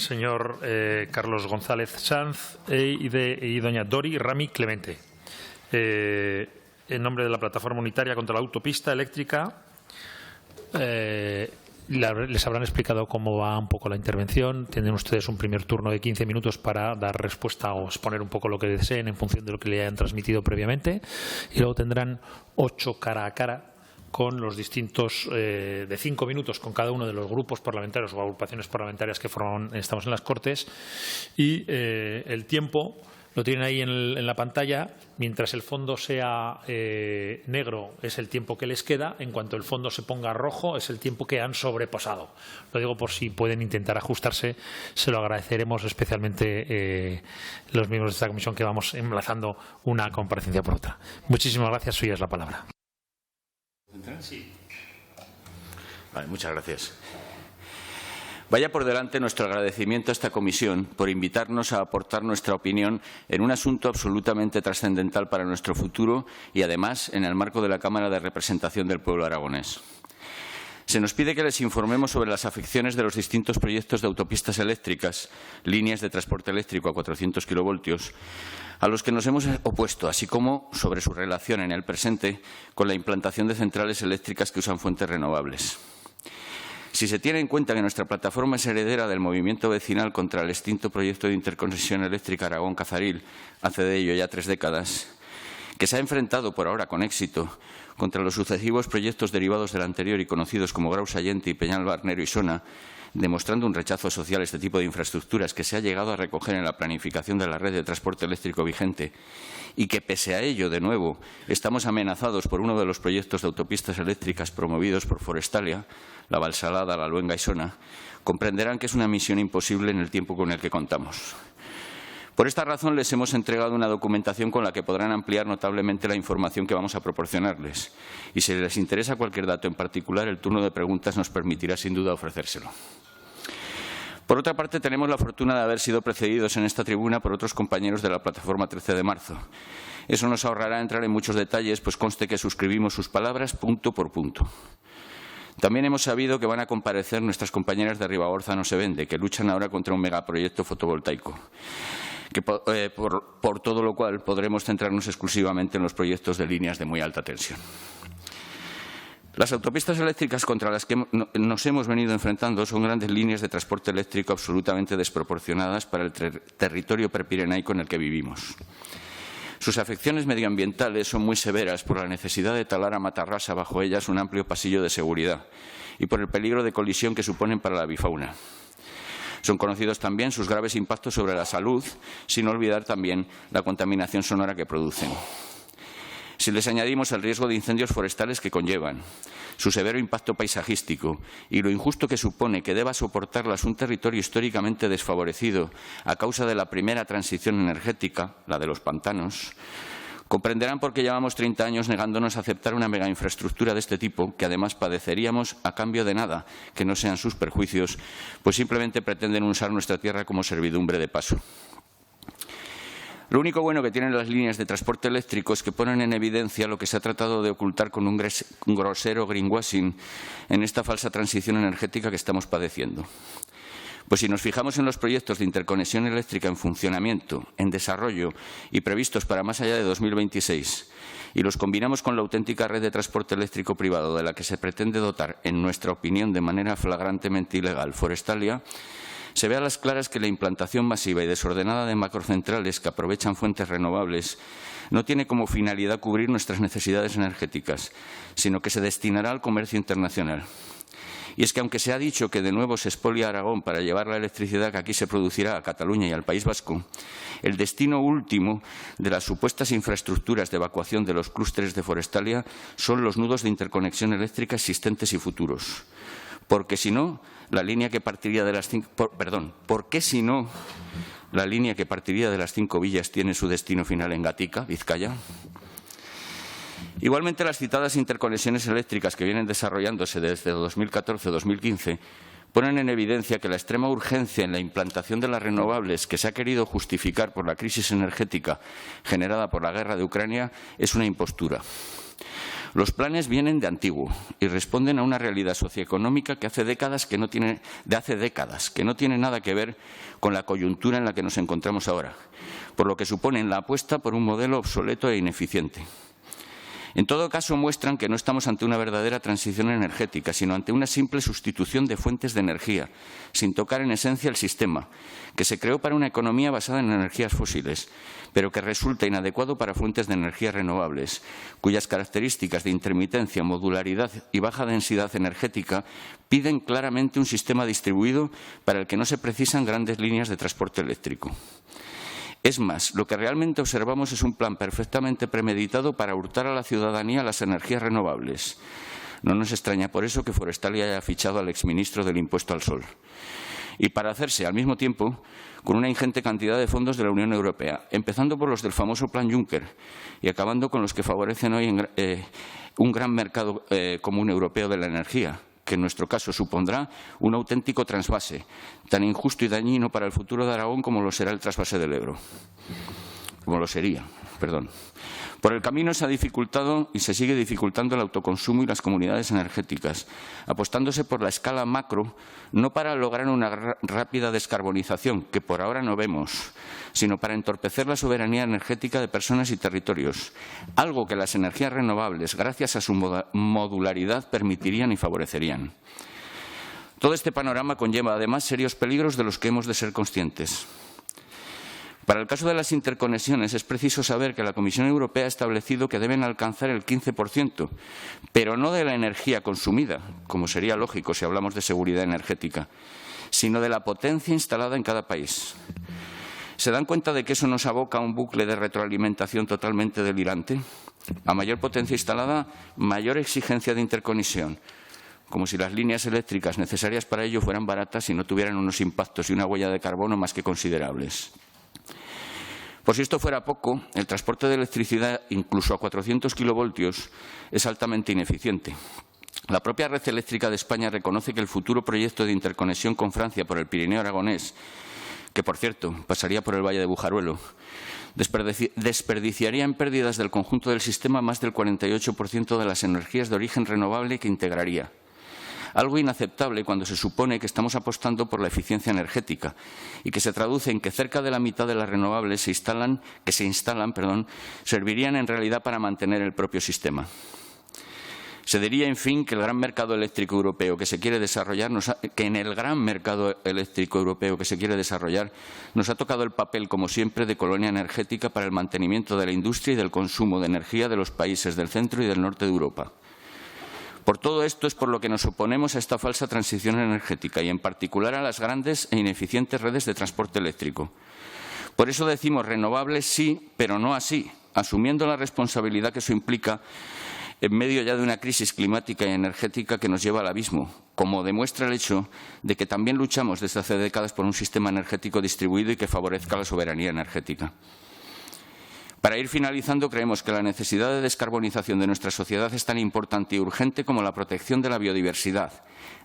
señor Carlos González Sanz y doña Dori Rami Clemente. En nombre de la Plataforma Unitaria contra la Autopista Eléctrica, les habrán explicado cómo va un poco la intervención. Tienen ustedes un primer turno de 15 minutos para dar respuesta o exponer un poco lo que deseen en función de lo que le hayan transmitido previamente. Y luego tendrán 8 cara a cara con los distintos de 5 minutos con cada uno de los grupos parlamentarios o agrupaciones parlamentarias que estamos en las Cortes. Y el tiempo lo tienen ahí en la pantalla. Mientras el fondo sea negro es el tiempo que les queda. En cuanto el fondo se ponga rojo es el tiempo que han sobrepasado. Lo digo por si pueden intentar ajustarse. Se lo agradeceremos especialmente los miembros de esta comisión, que vamos enlazando una comparecencia por otra. Muchísimas gracias. Suya es la palabra. Sí. Vale, muchas gracias. Vaya por delante nuestro agradecimiento a esta comisión por invitarnos a aportar nuestra opinión en un asunto absolutamente trascendental para nuestro futuro y, además, en el marco de la Cámara de Representación del Pueblo Aragonés. Se nos pide que les informemos sobre las afecciones de los distintos proyectos de autopistas eléctricas, líneas de transporte eléctrico a 400 kilovoltios, a los que nos hemos opuesto, así como sobre su relación en el presente con la implantación de centrales eléctricas que usan fuentes renovables. Si se tiene en cuenta que nuestra plataforma es heredera del movimiento vecinal contra el extinto proyecto de interconexión eléctrica Aragón-Cazaril, hace de ello ya 3 décadas, que se ha enfrentado por ahora con éxito contra los sucesivos proyectos derivados del anterior y conocidos como Grau Sallent y Peñalba-Arnero y Sona, demostrando un rechazo social a este tipo de infraestructuras que se ha llegado a recoger en la planificación de la red de transporte eléctrico vigente, y que, pese a ello, de nuevo, estamos amenazados por uno de los proyectos de autopistas eléctricas promovidos por Forestalia, la Valsalada, la Luenga y Sona, comprenderán que es una misión imposible en el tiempo con el que contamos. Por esta razón, les hemos entregado una documentación con la que podrán ampliar notablemente la información que vamos a proporcionarles. Y si les interesa cualquier dato en particular, el turno de preguntas nos permitirá sin duda ofrecérselo. Por otra parte, tenemos la fortuna de haber sido precedidos en esta tribuna por otros compañeros de la plataforma 13 de marzo. Eso nos ahorrará entrar en muchos detalles, pues conste que suscribimos sus palabras punto por punto. También hemos sabido que van a comparecer nuestras compañeras de Ribagorza No Se Vende, que luchan ahora contra un megaproyecto fotovoltaico, por todo lo cual podremos centrarnos exclusivamente en los proyectos de líneas de muy alta tensión. Las autopistas eléctricas contra las que nos hemos venido enfrentando son grandes líneas de transporte eléctrico absolutamente desproporcionadas para el territorio prepirenaico en el que vivimos. Sus afecciones medioambientales son muy severas por la necesidad de talar a matarrasa bajo ellas un amplio pasillo de seguridad y por el peligro de colisión que suponen para la avifauna. Son conocidos también sus graves impactos sobre la salud, sin olvidar también la contaminación sonora que producen. Si les añadimos el riesgo de incendios forestales que conllevan, su severo impacto paisajístico y lo injusto que supone que deba soportarlas un territorio históricamente desfavorecido a causa de la primera transición energética, la de los pantanos, comprenderán por qué llevamos 30 años negándonos a aceptar una megainfraestructura de este tipo, que además padeceríamos a cambio de nada que no sean sus perjuicios, pues simplemente pretenden usar nuestra tierra como servidumbre de paso. Lo único bueno que tienen las líneas de transporte eléctrico es que ponen en evidencia lo que se ha tratado de ocultar con un grosero greenwashing en esta falsa transición energética que estamos padeciendo. Pues si nos fijamos en los proyectos de interconexión eléctrica en funcionamiento, en desarrollo y previstos para más allá de 2026, y los combinamos con la auténtica red de transporte eléctrico privado de la que se pretende dotar, en nuestra opinión, de manera flagrantemente ilegal, Forestalia, se ve a las claras que la implantación masiva y desordenada de macrocentrales que aprovechan fuentes renovables no tiene como finalidad cubrir nuestras necesidades energéticas, sino que se destinará al comercio internacional. Y es que, aunque se ha dicho que de nuevo se expolia a Aragón para llevar la electricidad que aquí se producirá a Cataluña y al País Vasco, el destino último de las supuestas infraestructuras de evacuación de los clústeres de Forestalia son los nudos de interconexión eléctrica existentes y futuros. Porque si no, la línea que partiría de las 5 villas tiene su destino final en Gatica, Vizcaya. Igualmente, las citadas interconexiones eléctricas que vienen desarrollándose desde 2014-2015 ponen en evidencia que la extrema urgencia en la implantación de las renovables que se ha querido justificar por la crisis energética generada por la guerra de Ucrania es una impostura. Los planes vienen de antiguo y responden a una realidad socioeconómica que hace décadas que no tiene nada que ver con la coyuntura en la que nos encontramos ahora, por lo que suponen la apuesta por un modelo obsoleto e ineficiente. En todo caso, muestran que no estamos ante una verdadera transición energética, sino ante una simple sustitución de fuentes de energía, sin tocar en esencia el sistema, que se creó para una economía basada en energías fósiles, pero que resulta inadecuado para fuentes de energías renovables, cuyas características de intermitencia, modularidad y baja densidad energética piden claramente un sistema distribuido para el que no se precisan grandes líneas de transporte eléctrico. Es más, lo que realmente observamos es un plan perfectamente premeditado para hurtar a la ciudadanía las energías renovables. No nos extraña por eso que Forestalia haya fichado al exministro del impuesto al sol. Y para hacerse, al mismo tiempo, con una ingente cantidad de fondos de la Unión Europea, empezando por los del famoso Plan Juncker y acabando con los que favorecen hoy un gran mercado común europeo de la energía, que en nuestro caso supondrá un auténtico trasvase, tan injusto y dañino para el futuro de Aragón como lo será el trasvase del Ebro. Por el camino se ha dificultado y se sigue dificultando el autoconsumo y las comunidades energéticas, apostándose por la escala macro, no para lograr una rápida descarbonización, que por ahora no vemos, sino para entorpecer la soberanía energética de personas y territorios, algo que las energías renovables, gracias a su modularidad, permitirían y favorecerían. Todo este panorama conlleva, además, serios peligros de los que hemos de ser conscientes. Para el caso de las interconexiones es preciso saber que la Comisión Europea ha establecido que deben alcanzar el 15%, pero no de la energía consumida, como sería lógico si hablamos de seguridad energética, sino de la potencia instalada en cada país. ¿Se dan cuenta de que eso nos aboca a un bucle de retroalimentación totalmente delirante? A mayor potencia instalada, mayor exigencia de interconexión, como si las líneas eléctricas necesarias para ello fueran baratas y no tuvieran unos impactos y una huella de carbono más que considerables. Por si esto fuera poco, el transporte de electricidad, incluso a 400 kilovoltios, es altamente ineficiente. La propia Red Eléctrica de España reconoce que el futuro proyecto de interconexión con Francia por el Pirineo aragonés, que, por cierto, pasaría por el Valle de Bujaruelo, desperdiciaría en pérdidas del conjunto del sistema más del 48% de las energías de origen renovable que integraría. Algo inaceptable cuando se supone que estamos apostando por la eficiencia energética y que se traduce en que cerca de la mitad de las renovables que se instalan, servirían en realidad para mantener el propio sistema. Se diría, en fin, que el gran mercado eléctrico europeo que se quiere desarrollar, nos ha tocado el papel, como siempre, de colonia energética para el mantenimiento de la industria y del consumo de energía de los países del centro y del norte de Europa. Por todo esto es por lo que nos oponemos a esta falsa transición energética y, en particular, a las grandes e ineficientes redes de transporte eléctrico. Por eso decimos renovables sí, pero no así, asumiendo la responsabilidad que eso implica en medio ya de una crisis climática y energética que nos lleva al abismo, como demuestra el hecho de que también luchamos desde hace décadas por un sistema energético distribuido y que favorezca la soberanía energética. Para ir finalizando, creemos que la necesidad de descarbonización de nuestra sociedad es tan importante y urgente como la protección de la biodiversidad,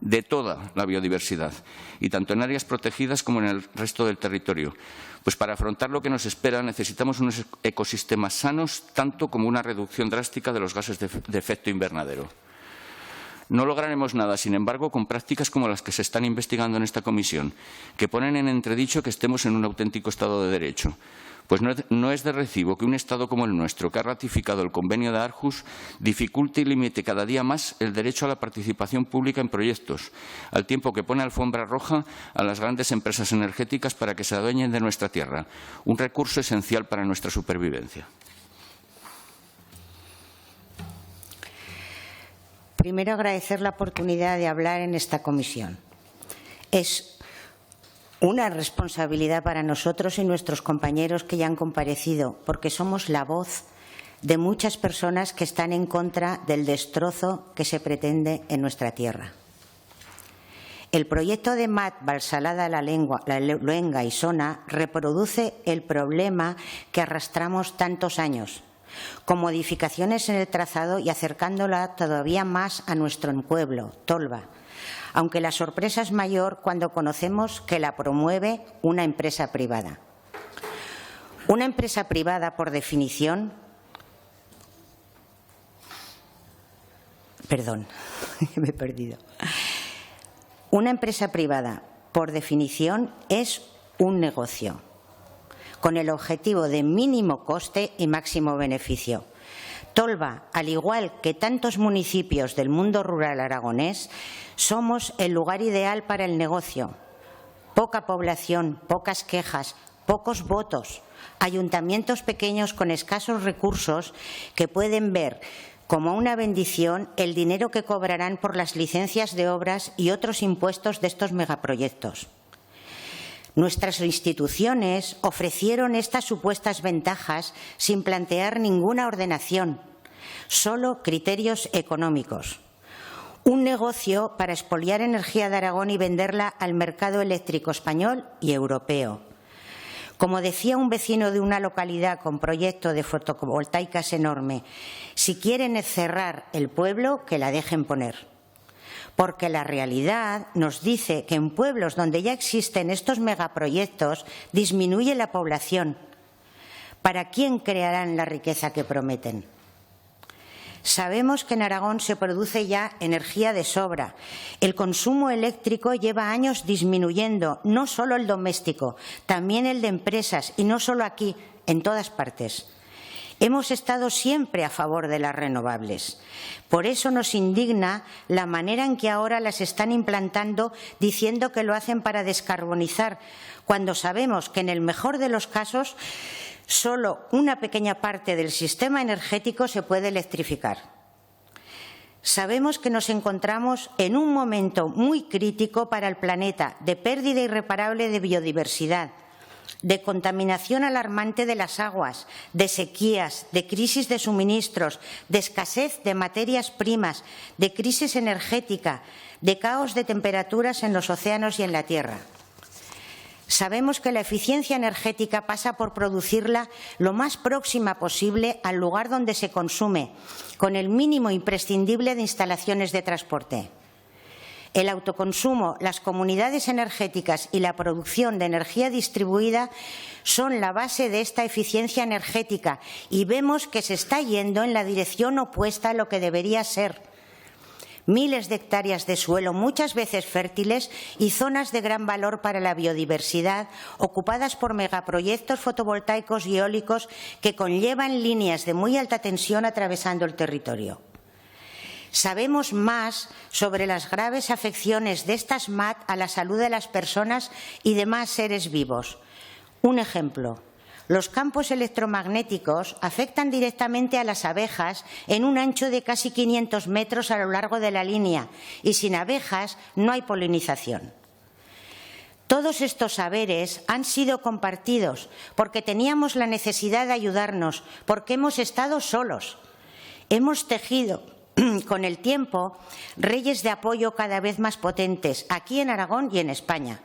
de toda la biodiversidad, y tanto en áreas protegidas como en el resto del territorio. Pues para afrontar lo que nos espera necesitamos unos ecosistemas sanos, tanto como una reducción drástica de los gases de efecto invernadero. No lograremos nada, sin embargo, con prácticas como las que se están investigando en esta comisión, que ponen en entredicho que estemos en un auténtico Estado de Derecho. Pues no es de recibo que un Estado como el nuestro, que ha ratificado el convenio de Aarhus, dificulte y limite cada día más el derecho a la participación pública en proyectos, al tiempo que pone alfombra roja a las grandes empresas energéticas para que se adueñen de nuestra tierra, un recurso esencial para nuestra supervivencia. Primero, agradecer la oportunidad de hablar en esta comisión. Es una responsabilidad para nosotros y nuestros compañeros que ya han comparecido, porque somos la voz de muchas personas que están en contra del destrozo que se pretende en nuestra tierra. El proyecto de MAT Valsalada la Luenga y Sona reproduce el problema que arrastramos tantos años, con modificaciones en el trazado y acercándola todavía más a nuestro pueblo, Tolba, aunque la sorpresa es mayor cuando conocemos que la promueve una empresa privada. Una empresa privada, por definición, Perdón, me he perdido. Una empresa privada, por definición, es un negocio, con el objetivo de mínimo coste y máximo beneficio. Tolva, al igual que tantos municipios del mundo rural aragonés, somos el lugar ideal para el negocio. Poca población, pocas quejas, pocos votos, ayuntamientos pequeños con escasos recursos que pueden ver como una bendición el dinero que cobrarán por las licencias de obras y otros impuestos de estos megaproyectos. Nuestras instituciones ofrecieron estas supuestas ventajas sin plantear ninguna ordenación, solo criterios económicos. Un negocio para expoliar energía de Aragón y venderla al mercado eléctrico español y europeo. Como decía un vecino de una localidad con proyecto de fotovoltaicas enorme, si quieren cerrar el pueblo, que la dejen poner. Porque la realidad nos dice que en pueblos donde ya existen estos megaproyectos disminuye la población. ¿Para quién crearán la riqueza que prometen? Sabemos que en Aragón se produce ya energía de sobra. El consumo eléctrico lleva años disminuyendo, no solo el doméstico, también el de empresas, y no solo aquí, en todas partes. Hemos estado siempre a favor de las renovables. Por eso nos indigna la manera en que ahora las están implantando, diciendo que lo hacen para descarbonizar, cuando sabemos que en el mejor de los casos solo una pequeña parte del sistema energético se puede electrificar. Sabemos que nos encontramos en un momento muy crítico para el planeta, de pérdida irreparable de biodiversidad, de contaminación alarmante de las aguas, de sequías, de crisis de suministros, de escasez de materias primas, de crisis energética, de caos de temperaturas en los océanos y en la tierra. Sabemos que la eficiencia energética pasa por producirla lo más próxima posible al lugar donde se consume, con el mínimo imprescindible de instalaciones de transporte. El autoconsumo, las comunidades energéticas y la producción de energía distribuida son la base de esta eficiencia energética y vemos que se está yendo en la dirección opuesta a lo que debería ser. Miles de hectáreas de suelo, muchas veces fértiles, y zonas de gran valor para la biodiversidad, ocupadas por megaproyectos fotovoltaicos y eólicos que conllevan líneas de muy alta tensión atravesando el territorio. Sabemos más sobre las graves afecciones de estas MAT a la salud de las personas y demás seres vivos. Un ejemplo. Los campos electromagnéticos afectan directamente a las abejas en un ancho de casi 500 metros a lo largo de la línea y sin abejas no hay polinización. Todos estos saberes han sido compartidos porque teníamos la necesidad de ayudarnos, porque hemos estado solos. Hemos tejido con el tiempo redes de apoyo cada vez más potentes aquí en Aragón y en España.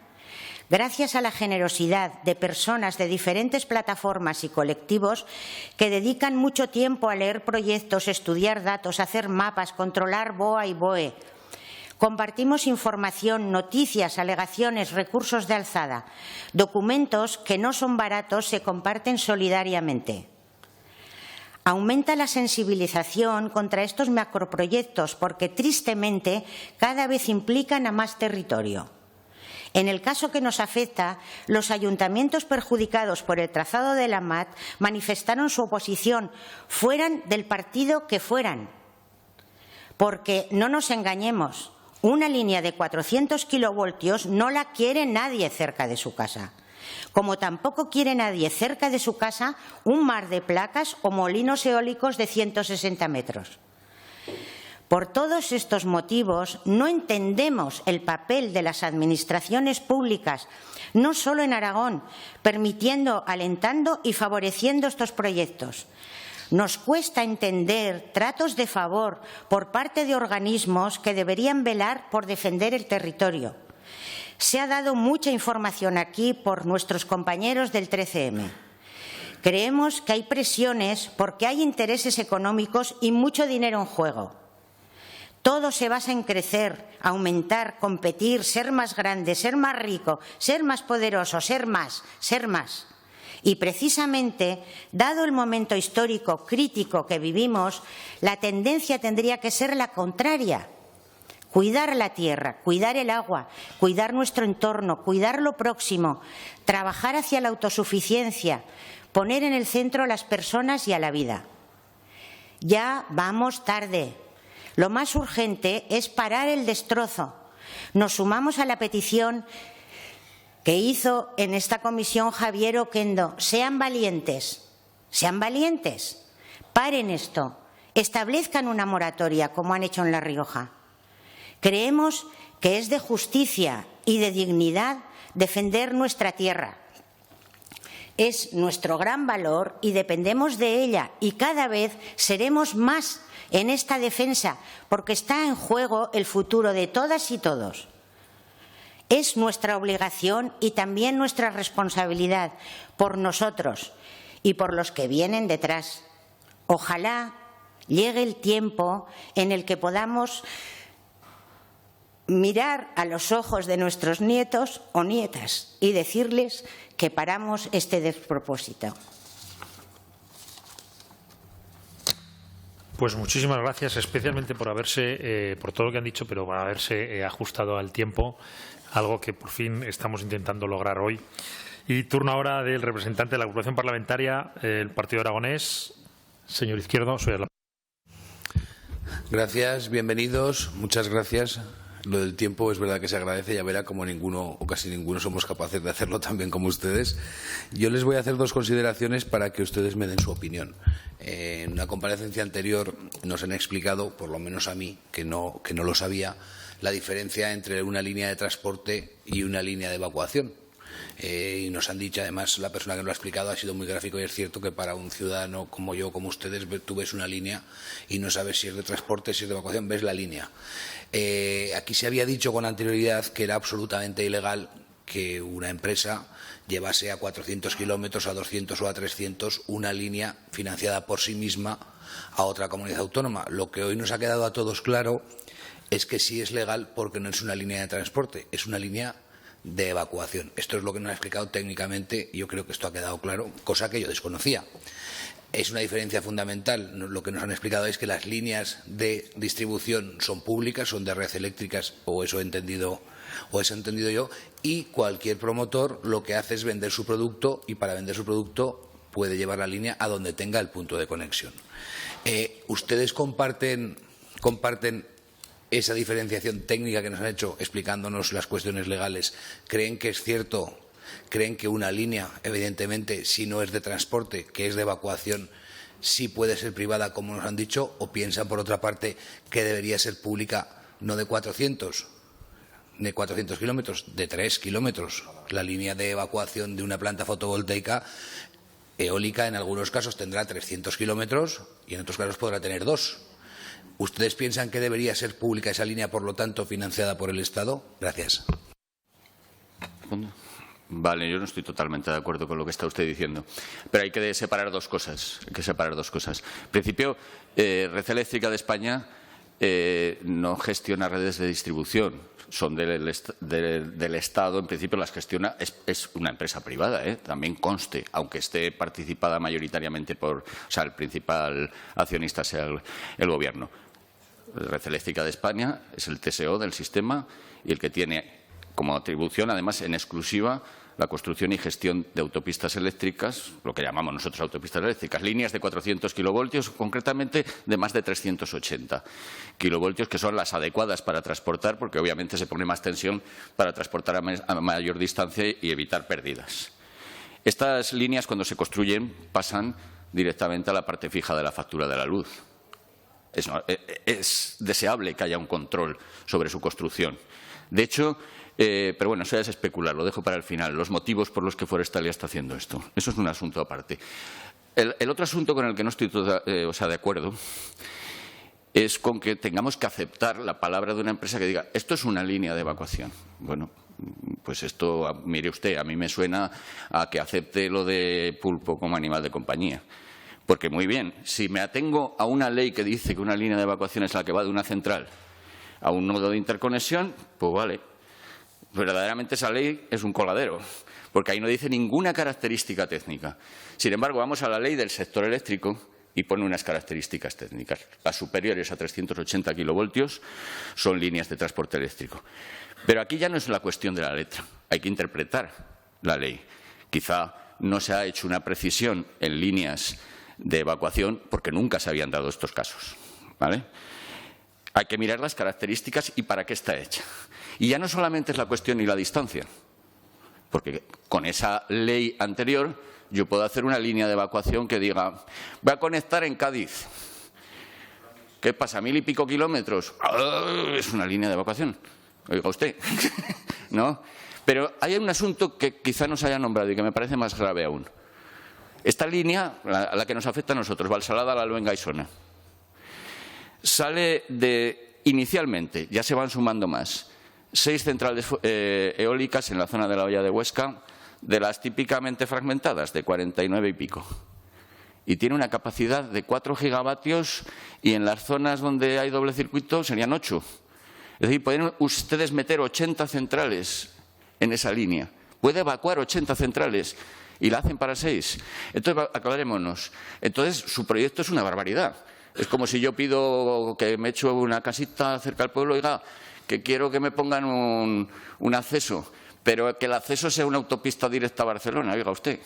Gracias a la generosidad de personas de diferentes plataformas y colectivos que dedican mucho tiempo a leer proyectos, estudiar datos, hacer mapas, controlar BOA y BOE. Compartimos información, noticias, alegaciones, recursos de alzada. Documentos que no son baratos se comparten solidariamente. Aumenta la sensibilización contra estos macroproyectos porque, tristemente, cada vez implican a más territorio. En el caso que nos afecta, los ayuntamientos perjudicados por el trazado de la MAT manifestaron su oposición, fueran del partido que fueran. Porque, no nos engañemos, una línea de 400 kilovoltios no la quiere nadie cerca de su casa. Como tampoco quiere nadie cerca de su casa un mar de placas o molinos eólicos de 160 metros. Por todos estos motivos, no entendemos el papel de las administraciones públicas, no solo en Aragón, permitiendo, alentando y favoreciendo estos proyectos. Nos cuesta entender tratos de favor por parte de organismos que deberían velar por defender el territorio. Se ha dado mucha información aquí por nuestros compañeros del 13M. Creemos que hay presiones porque hay intereses económicos y mucho dinero en juego. Todo se basa en crecer, aumentar, competir, ser más grande, ser más rico, ser más poderoso, ser más. Y precisamente, dado el momento histórico crítico que vivimos, la tendencia tendría que ser la contraria. Cuidar la tierra, cuidar el agua, cuidar nuestro entorno, cuidar lo próximo, trabajar hacia la autosuficiencia, poner en el centro a las personas y a la vida. Ya vamos tarde. Lo más urgente es parar el destrozo. Nos sumamos a la petición que hizo en esta comisión Javier Oquendo. Sean valientes, paren esto, establezcan una moratoria como han hecho en La Rioja. Creemos que es de justicia y de dignidad defender nuestra tierra. Es nuestro gran valor y dependemos de ella, y cada vez seremos más en esta defensa porque está en juego el futuro de todas y todos. Es nuestra obligación y también nuestra responsabilidad por nosotros y por los que vienen detrás. Ojalá llegue el tiempo en el que podamos mirar a los ojos de nuestros nietos o nietas y decirles que paramos este despropósito. Pues muchísimas gracias, especialmente por por todo lo que han dicho, pero por haberse ajustado al tiempo, algo que por fin estamos intentando lograr hoy. Y turno ahora del representante de la agrupación parlamentaria, el Partido Aragonés. Señor Izquierdo, Gracias, bienvenidos, muchas gracias. Lo del tiempo es verdad que se agradece, ya verá como ninguno o casi ninguno somos capaces de hacerlo tan bien como ustedes. Yo les voy a hacer dos consideraciones para que ustedes me den su opinión. En una comparecencia anterior nos han explicado, por lo menos a mí, que no lo sabía, la diferencia entre una línea de transporte y una línea de evacuación. Y nos han dicho, además, la persona que lo ha explicado ha sido muy gráfico y es cierto que para un ciudadano como yo, como ustedes, tú ves una línea y no sabes si es de transporte, si es de evacuación, ves la línea. Aquí se había dicho con anterioridad que era absolutamente ilegal que una empresa llevase a 400 kilómetros, a 200 o a 300 una línea financiada por sí misma a otra comunidad autónoma. Lo que hoy nos ha quedado a todos claro es que sí es legal porque no es una línea de transporte, es una línea de evacuación. Esto es lo que nos ha explicado técnicamente y yo creo que esto ha quedado claro, cosa que yo desconocía. Es una diferencia fundamental. Lo que nos han explicado es que las líneas de distribución son públicas, son de red eléctricas, o eso he entendido yo, y cualquier promotor lo que hace es vender su producto y para vender su producto puede llevar la línea a donde tenga el punto de conexión. ¿Ustedes comparten esa diferenciación técnica que nos han hecho explicándonos las cuestiones legales? ¿Creen que es cierto? ¿Creen que una línea, evidentemente, si no es de transporte, que es de evacuación, sí puede ser privada, como nos han dicho? ¿O piensan, por otra parte, que debería ser pública no de 400 kilómetros, de 3 kilómetros? La línea de evacuación de una planta fotovoltaica eólica, en algunos casos, tendrá 300 kilómetros y en otros casos podrá tener 2. ¿Ustedes piensan que debería ser pública esa línea, por lo tanto, financiada por el Estado? Gracias. Vale, yo no estoy totalmente de acuerdo con lo que está usted diciendo, pero hay que separar dos cosas. En principio, Red Eléctrica de España no gestiona redes de distribución, son del Estado. En principio las gestiona, es una empresa privada, también conste, aunque esté participada mayoritariamente el principal accionista sea el Gobierno. Red Eléctrica de España es el TSO del sistema y el que tiene como atribución, además, en exclusiva, la construcción y gestión de autopistas eléctricas, lo que llamamos nosotros autopistas eléctricas, líneas de 400 kilovoltios, concretamente de más de 380 kilovoltios, que son las adecuadas para transportar, porque obviamente se pone más tensión para transportar a mayor distancia y evitar pérdidas. Estas líneas, cuando se construyen, pasan directamente a la parte fija de la factura de la luz. Es deseable que haya un control sobre su construcción. De hecho, pero bueno, eso ya es especular, lo dejo para el final. Los motivos por los que Forestalia está haciendo esto. Eso es un asunto aparte. El otro asunto con el que no estoy de acuerdo es con que tengamos que aceptar la palabra de una empresa que diga esto es una línea de evacuación. Bueno, pues esto, mire usted, a mí me suena a que acepte lo de pulpo como animal de compañía. Porque muy bien, si me atengo a una ley que dice que una línea de evacuación es la que va de una central a un nodo de interconexión, pues vale. verdaderamente esa ley es un coladero, porque ahí no dice ninguna característica técnica. Sin embargo, vamos a la ley del sector eléctrico y pone unas características técnicas. Las superiores a 380 kilovoltios son líneas de transporte eléctrico. Pero aquí ya no es la cuestión de la letra, hay que interpretar la ley. Quizá no se ha hecho una precisión en líneas de evacuación porque nunca se habían dado estos casos, ¿vale? Hay que mirar las características y para qué está hecha. Y ya no solamente es la cuestión y la distancia, porque con esa ley anterior yo puedo hacer una línea de evacuación que diga, voy a conectar en Cádiz. ¿Qué pasa? ¿1000 y pico kilómetros? Es una línea de evacuación. Oiga usted, ¿no? Pero hay un asunto que quizá no se haya nombrado y que me parece más grave aún. Esta línea, la que nos afecta a nosotros, Valsalada, La Luenga y Sona, sale de, inicialmente, ya se van sumando más, 6 centrales eólicas en la zona de la Hoya de Huesca, de las típicamente fragmentadas, de 49 y pico. Y tiene una capacidad de 4 gigavatios y en las zonas donde hay doble circuito serían 8. Es decir, pueden ustedes meter 80 centrales en esa línea. Puede evacuar 80 centrales y la hacen para 6. Entonces, aclarémonos. Entonces, su proyecto es una barbaridad. Es como si yo pido que me echo una casita cerca del pueblo, oiga, que quiero que me pongan un acceso, pero que el acceso sea una autopista directa a Barcelona, oiga usted.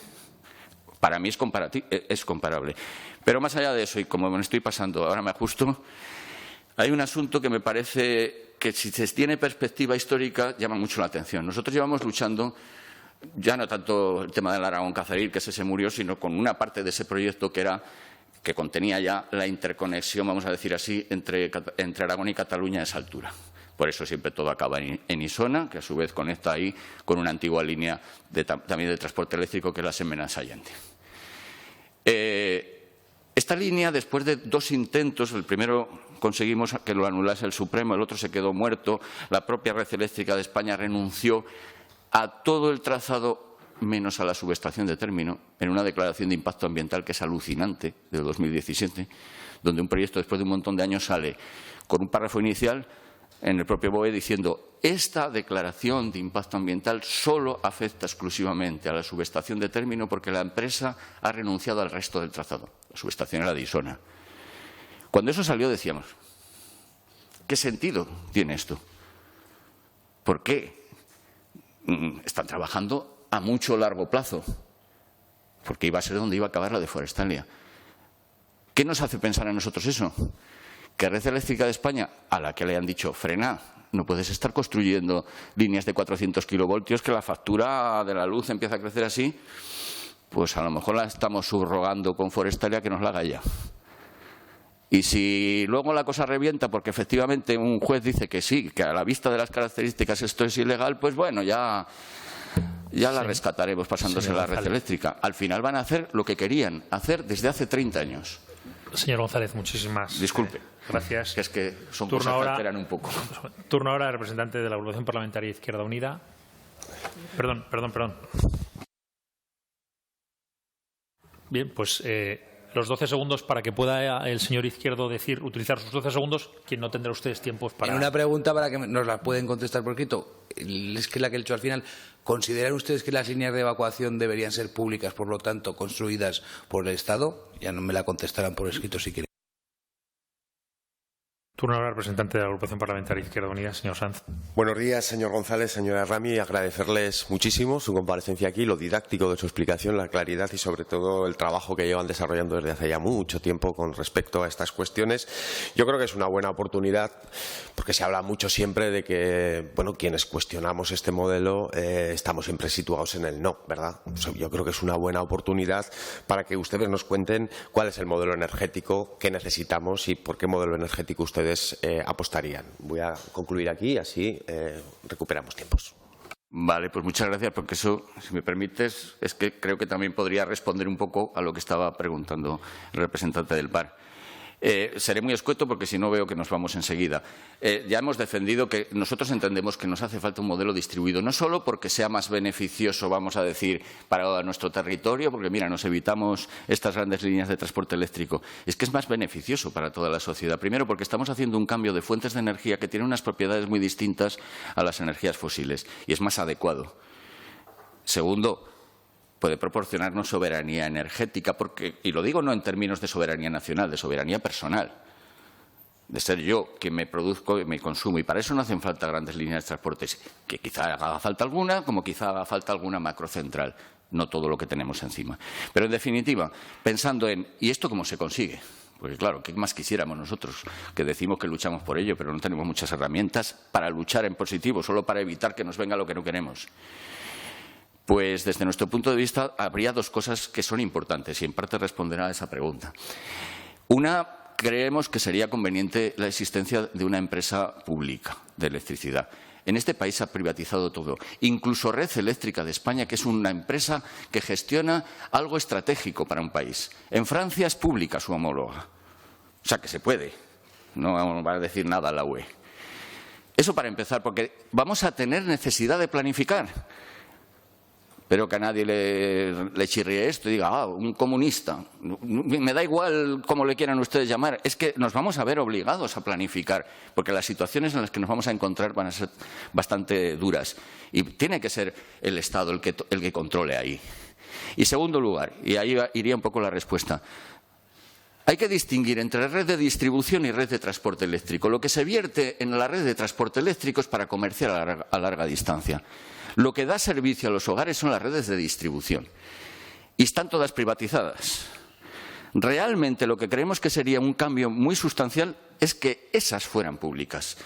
Para mí es comparable. Pero más allá de eso, y como me estoy pasando, ahora me ajusto, hay un asunto que me parece que si se tiene perspectiva histórica llama mucho la atención. Nosotros llevamos luchando, ya no tanto el tema del Aragón-Caceril, que ese se murió, sino con una parte de ese proyecto que contenía ya la interconexión, vamos a decir así, entre Aragón y Cataluña a esa altura. Por eso siempre todo acaba en Isona, que a su vez conecta ahí con una antigua línea también de transporte eléctrico, que es la Semenas-Allende. Esta línea, después de 2 intentos, el primero conseguimos que lo anulase el Supremo, el otro se quedó muerto, la propia Red Eléctrica de España renunció a todo el trazado menos a la subestación de término, en una declaración de impacto ambiental que es alucinante, de 2017, donde un proyecto después de un montón de años sale con un párrafo inicial en el propio BOE diciendo esta declaración de impacto ambiental solo afecta exclusivamente a la subestación de término porque la empresa ha renunciado al resto del trazado. La subestación era de Isona. Cuando eso salió decíamos, ¿qué sentido tiene esto? ¿Por qué están trabajando a mucho largo plazo? Porque iba a ser donde iba a acabar la deforestalia. ¿Qué nos hace pensar a nosotros eso? Que Red Eléctrica de España, a la que le han dicho, frena, no puedes estar construyendo líneas de 400 kilovoltios, que la factura de la luz empieza a crecer así, pues a lo mejor la estamos subrogando con Forestalia que nos la haga ya. Y si luego la cosa revienta porque efectivamente un juez dice que sí, que a la vista de las características esto es ilegal, pues bueno, ya la rescataremos pasándose a la red eléctrica. Al final van a hacer lo que querían hacer desde hace 30 años. Señor González, muchísimas Disculpe. Gracias. Es que son cosas que alteran un poco. Turno ahora al representante de la Agrupación Parlamentaria Izquierda Unida. Perdón. Bien, pues los 12 segundos para que pueda el señor Izquierdo utilizar sus 12 segundos, quien no tendrá ustedes tiempos para... En una pregunta para que nos la pueden contestar por escrito, es que la que he hecho al final. ¿Consideran ustedes que las líneas de evacuación deberían ser públicas, por lo tanto, construidas por el Estado? Ya no me la contestarán por escrito si quieren. Turno ahora al representante de la Agrupación Parlamentaria Izquierda Unida, señor Sanz. Buenos días, señor González, señora Rami. Agradecerles muchísimo su comparecencia aquí, lo didáctico de su explicación, la claridad y, sobre todo, el trabajo que llevan desarrollando desde hace ya mucho tiempo con respecto a estas cuestiones. Yo creo que es una buena oportunidad, porque se habla mucho siempre de que, bueno, quienes cuestionamos este modelo estamos siempre situados en el no, ¿verdad? Yo creo que es una buena oportunidad para que ustedes nos cuenten cuál es el modelo energético que necesitamos y por qué modelo energético ustedes apostarían. Voy a concluir aquí, así recuperamos tiempos. Vale, pues muchas gracias, porque eso, si me permites, es que creo que también podría responder un poco a lo que estaba preguntando el representante del PAR. Seré muy escueto porque si no veo que nos vamos enseguida. Ya hemos defendido que nosotros entendemos que nos hace falta un modelo distribuido, no solo porque sea más beneficioso, vamos a decir, para nuestro territorio, porque mira, nos evitamos estas grandes líneas de transporte eléctrico, es que es más beneficioso para toda la sociedad. Primero, porque estamos haciendo un cambio de fuentes de energía que tienen unas propiedades muy distintas a las energías fósiles y es más adecuado. Segundo, puede proporcionarnos soberanía energética, porque, y lo digo no en términos de soberanía nacional, de soberanía personal, de ser yo quien me produzco y me consumo. Y para eso no hacen falta grandes líneas de transportes, que quizá haga falta alguna, como quizá haga falta alguna macrocentral, no todo lo que tenemos encima. Pero, en definitiva, pensando en ¿y esto cómo se consigue? Porque, claro, ¿qué más quisiéramos nosotros? Que decimos que luchamos por ello, pero no tenemos muchas herramientas para luchar en positivo, solo para evitar que nos venga lo que no queremos. Pues, desde nuestro punto de vista, habría dos cosas que son importantes y, en parte, responderá a esa pregunta. Una, creemos que sería conveniente la existencia de una empresa pública de electricidad. En este país se ha privatizado todo, incluso Red Eléctrica de España, que es una empresa que gestiona algo estratégico para un país. En Francia es pública su homóloga. O sea, que se puede. No va a decir nada a la UE. Eso para empezar, porque vamos a tener necesidad de planificar. Espero que a nadie le chirríe esto y diga, un comunista. Me da igual cómo le quieran ustedes llamar. Es que nos vamos a ver obligados a planificar, porque las situaciones en las que nos vamos a encontrar van a ser bastante duras. Y tiene que ser el Estado el que controle ahí. Y, segundo lugar, y ahí iría un poco la respuesta, hay que distinguir entre red de distribución y red de transporte eléctrico. Lo que se vierte en la red de transporte eléctrico es para comerciar a larga distancia. Lo que da servicio a los hogares son las redes de distribución. Y están todas privatizadas. Realmente lo que creemos que sería un cambio muy sustancial es que esas fueran públicas.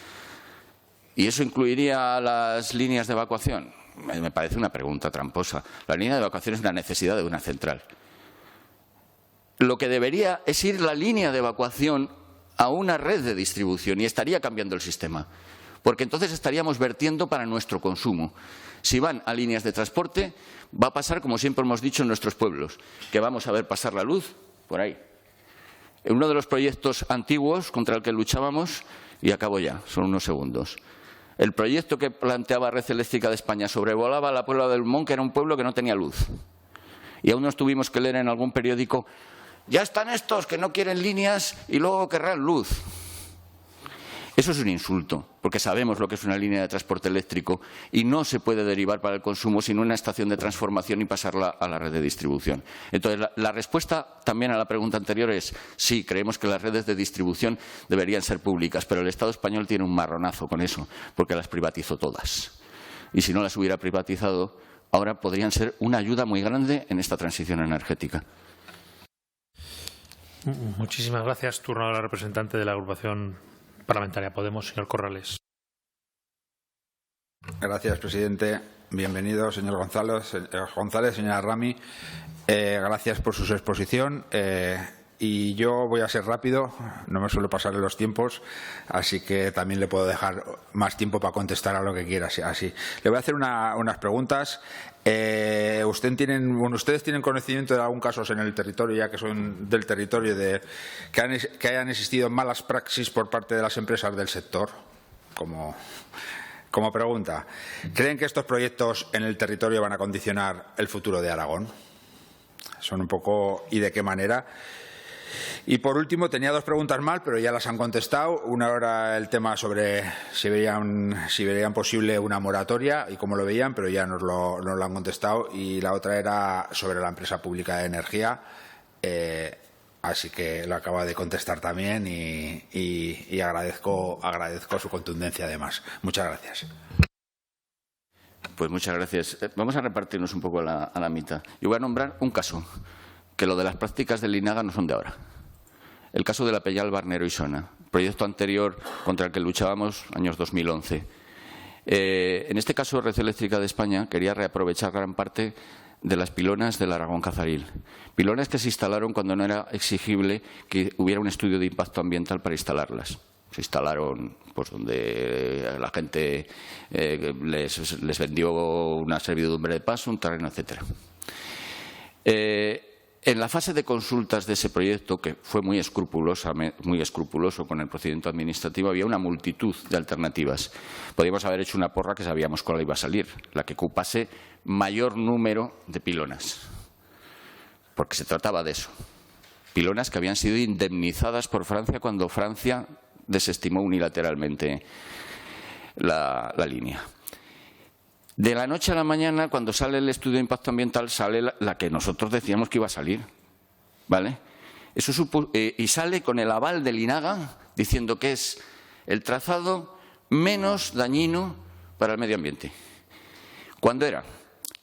¿Y eso incluiría las líneas de evacuación? Me parece una pregunta tramposa. La línea de evacuación es una necesidad de una central. Lo que debería es ir la línea de evacuación a una red de distribución y estaría cambiando el sistema. Porque entonces estaríamos vertiendo para nuestro consumo. Si van a líneas de transporte, va a pasar como siempre hemos dicho en nuestros pueblos, que vamos a ver pasar la luz por ahí. En uno de los proyectos antiguos contra el que luchábamos, y acabo ya, son unos segundos, el proyecto que planteaba Red Eléctrica de España sobrevolaba la Puebla del Mon, que era un pueblo que no tenía luz. Y aún nos tuvimos que leer en algún periódico, ya están estos que no quieren líneas y luego querrán luz. Eso es un insulto, porque sabemos lo que es una línea de transporte eléctrico y no se puede derivar para el consumo sin una estación de transformación y pasarla a la red de distribución. Entonces, la respuesta también a la pregunta anterior es sí, creemos que las redes de distribución deberían ser públicas, pero el Estado español tiene un marronazo con eso, porque las privatizó todas. Y si no las hubiera privatizado, ahora podrían ser una ayuda muy grande en esta transición energética. Muchísimas gracias. Turno a la representante de la agrupación parlamentaria Podemos, señor Corrales. Gracias, presidente. Bienvenido, señor González, señora Rami. Gracias por su exposición. Y yo voy a ser rápido, no me suele pasar en los tiempos, así que también le puedo dejar más tiempo para contestar a lo que quiera. Así. Le voy a hacer unas preguntas. ¿Ustedes tienen conocimiento de algún caso en el territorio, ya que son del territorio, que hayan existido malas praxis por parte de las empresas del sector? Como pregunta, ¿creen que estos proyectos en el territorio van a condicionar el futuro de Aragón? Son un poco, ¿y de qué manera? Y por último, tenía dos preguntas más, pero ya las han contestado. Una era el tema sobre si verían posible una moratoria y cómo lo veían, pero ya nos lo han contestado. Y la otra era sobre la empresa pública de energía. Así que lo acaba de contestar también y agradezco su contundencia además. Muchas gracias. Pues muchas gracias. Vamos a repartirnos un poco a la mitad. Yo voy a nombrar un caso, que lo de las prácticas del INAGA no son de ahora. El caso de la Pellal, Barnero y Sona, proyecto anterior contra el que luchábamos, años 2011. En este caso, Red Eléctrica de España quería reaprovechar gran parte de las pilonas del Aragón Cazaril. Pilonas que se instalaron cuando no era exigible que hubiera un estudio de impacto ambiental para instalarlas. Se instalaron pues donde la gente les vendió una servidumbre de paso, un terreno, etcétera. En la fase de consultas de ese proyecto, que fue muy escrupuloso con el procedimiento administrativo, había una multitud de alternativas. Podíamos haber hecho una porra que sabíamos cuál iba a salir, la que ocupase mayor número de pilonas, porque se trataba de eso. Pilonas que habían sido indemnizadas por Francia cuando Francia desestimó unilateralmente la línea. De la noche a la mañana, cuando sale el estudio de impacto ambiental, sale la que nosotros decíamos que iba a salir, ¿vale? Y sale con el aval del INAGA diciendo que es el trazado menos dañino para el medio ambiente. ¿Cuándo era?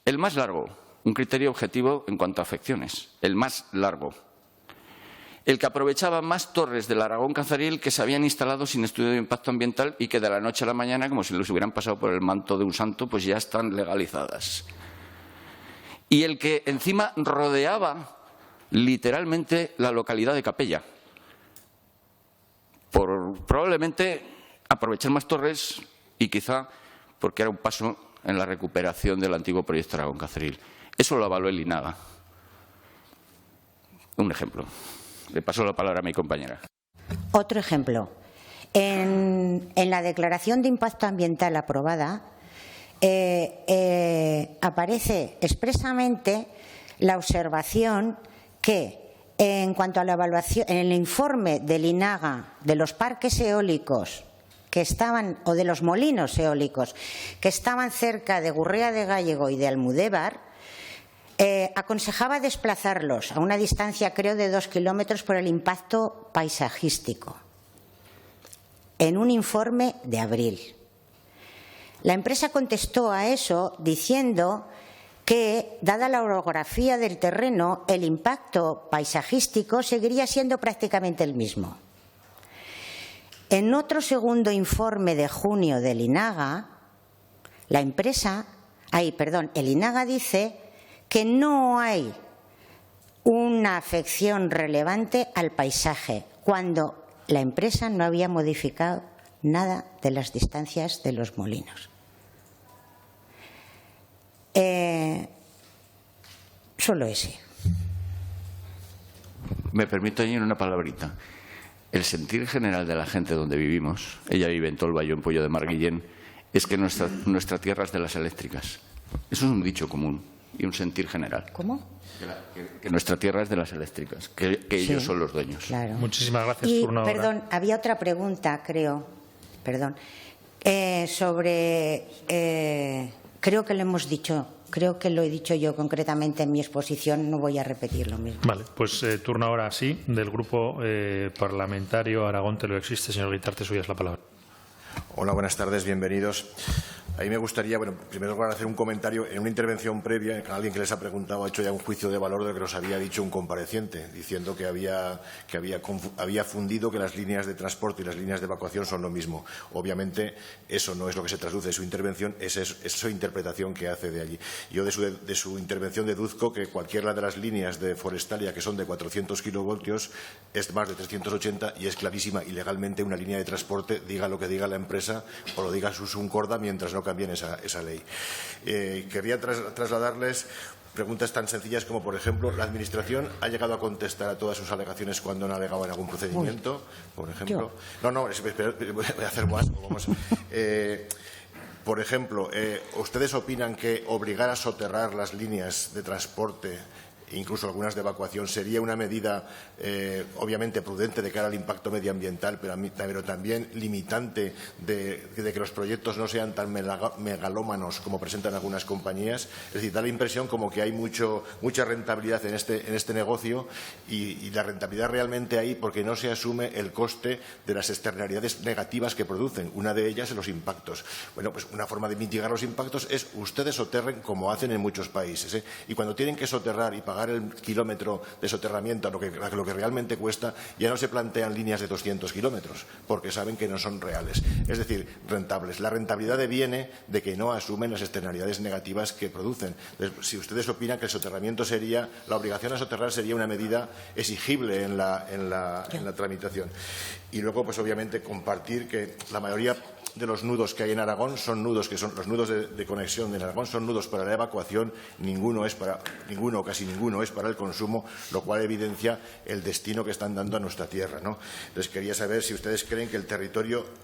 El más largo, un criterio objetivo en cuanto a afecciones, el más largo. El que aprovechaba más torres del Aragón Canzariel que se habían instalado sin estudio de impacto ambiental y que de la noche a la mañana, como si les hubieran pasado por el manto de un santo, pues ya están legalizadas. Y el que encima rodeaba literalmente la localidad de Capella, por probablemente aprovechar más torres y quizá porque era un paso en la recuperación del antiguo proyecto Aragón Canzariel. Eso lo avaló el INAGA. Un ejemplo. Le paso la palabra a mi compañera. Otro ejemplo. En la declaración de impacto ambiental aprobada aparece expresamente la observación que en cuanto a la evaluación, en el informe del INAGA de los parques eólicos que estaban, o de los molinos eólicos que estaban cerca de Gurrea de Gállego y de Almudévar, aconsejaba desplazarlos a una distancia, creo, de 2 kilómetros por el impacto paisajístico, en un informe de abril. La empresa contestó a eso diciendo que, dada la orografía del terreno, el impacto paisajístico seguiría siendo prácticamente el mismo. En otro segundo informe de junio del INAGA, el INAGA dice que no hay una afección relevante al paisaje, cuando la empresa no había modificado nada de las distancias de los molinos. Solo ese. Me permito añadir una palabrita. El sentir general de la gente donde vivimos, ella vive en Tolba, yo en Puello de Marguillén, es que nuestra tierra es de las eléctricas. Eso es un dicho común y un sentir general. ¿Cómo? Que nuestra tierra es de las eléctricas, que ellos son los dueños. Claro. Muchísimas gracias. Y, turno ahora. perdón, había otra pregunta, creo. Perdón. Creo que lo hemos dicho. Creo que lo he dicho yo concretamente en mi exposición, no voy a repetir lo mismo. Vale, pues turno ahora sí, del Grupo Parlamentario Aragón Te lo Existe. Señor Guitarte, suya es la palabra. Hola, buenas tardes, bienvenidos. A mí me gustaría, primero hacer un comentario. En una intervención previa, alguien que les ha preguntado ha hecho ya un juicio de valor de lo que nos había dicho un compareciente, diciendo que había fundido que las líneas de transporte y las líneas de evacuación son lo mismo. Obviamente, eso no es lo que se traduce de su intervención, es su interpretación que hace de allí. Yo de su intervención deduzco que cualquiera de las líneas de Forestalia que son de 400 kilovoltios es más de 380 y es clarísima y legalmente una línea de transporte, diga lo que diga la empresa o lo diga su Suncorda, mientras no cambien esa ley. Quería trasladarles preguntas tan sencillas como, por ejemplo, ¿la Administración ha llegado a contestar a todas sus alegaciones cuando han alegado en algún procedimiento? Por ejemplo. Voy a hacer más. Por ejemplo, ¿ustedes opinan que obligar a soterrar las líneas de transporte, incluso algunas de evacuación, sería una medida obviamente prudente de cara al impacto medioambiental, pero también limitante de que los proyectos no sean tan megalómanos como presentan algunas compañías? Es decir, da la impresión como que hay mucha rentabilidad en este negocio y la rentabilidad realmente hay porque no se asume el coste de las externalidades negativas que producen. Una de ellas es los impactos. Bueno, pues una forma de mitigar los impactos es ustedes soterren como hacen en muchos países, y cuando tienen que soterrar y pagar el kilómetro de soterramiento a lo que realmente cuesta, ya no se plantean líneas de 200 kilómetros, porque saben que no son reales, es decir, rentables. La rentabilidad viene de que no asumen las externalidades negativas que producen. Entonces, si ustedes opinan que el soterramiento la obligación a soterrar sería una medida exigible en la tramitación. Y luego, pues obviamente, compartir que la mayoría de los nudos que hay en Aragón son nudos que son los nudos de conexión de Aragón, son nudos para la evacuación, ninguno o casi ninguno es para el consumo, lo cual evidencia el destino que están dando a nuestra tierra, ¿no? Entonces quería saber si ustedes creen que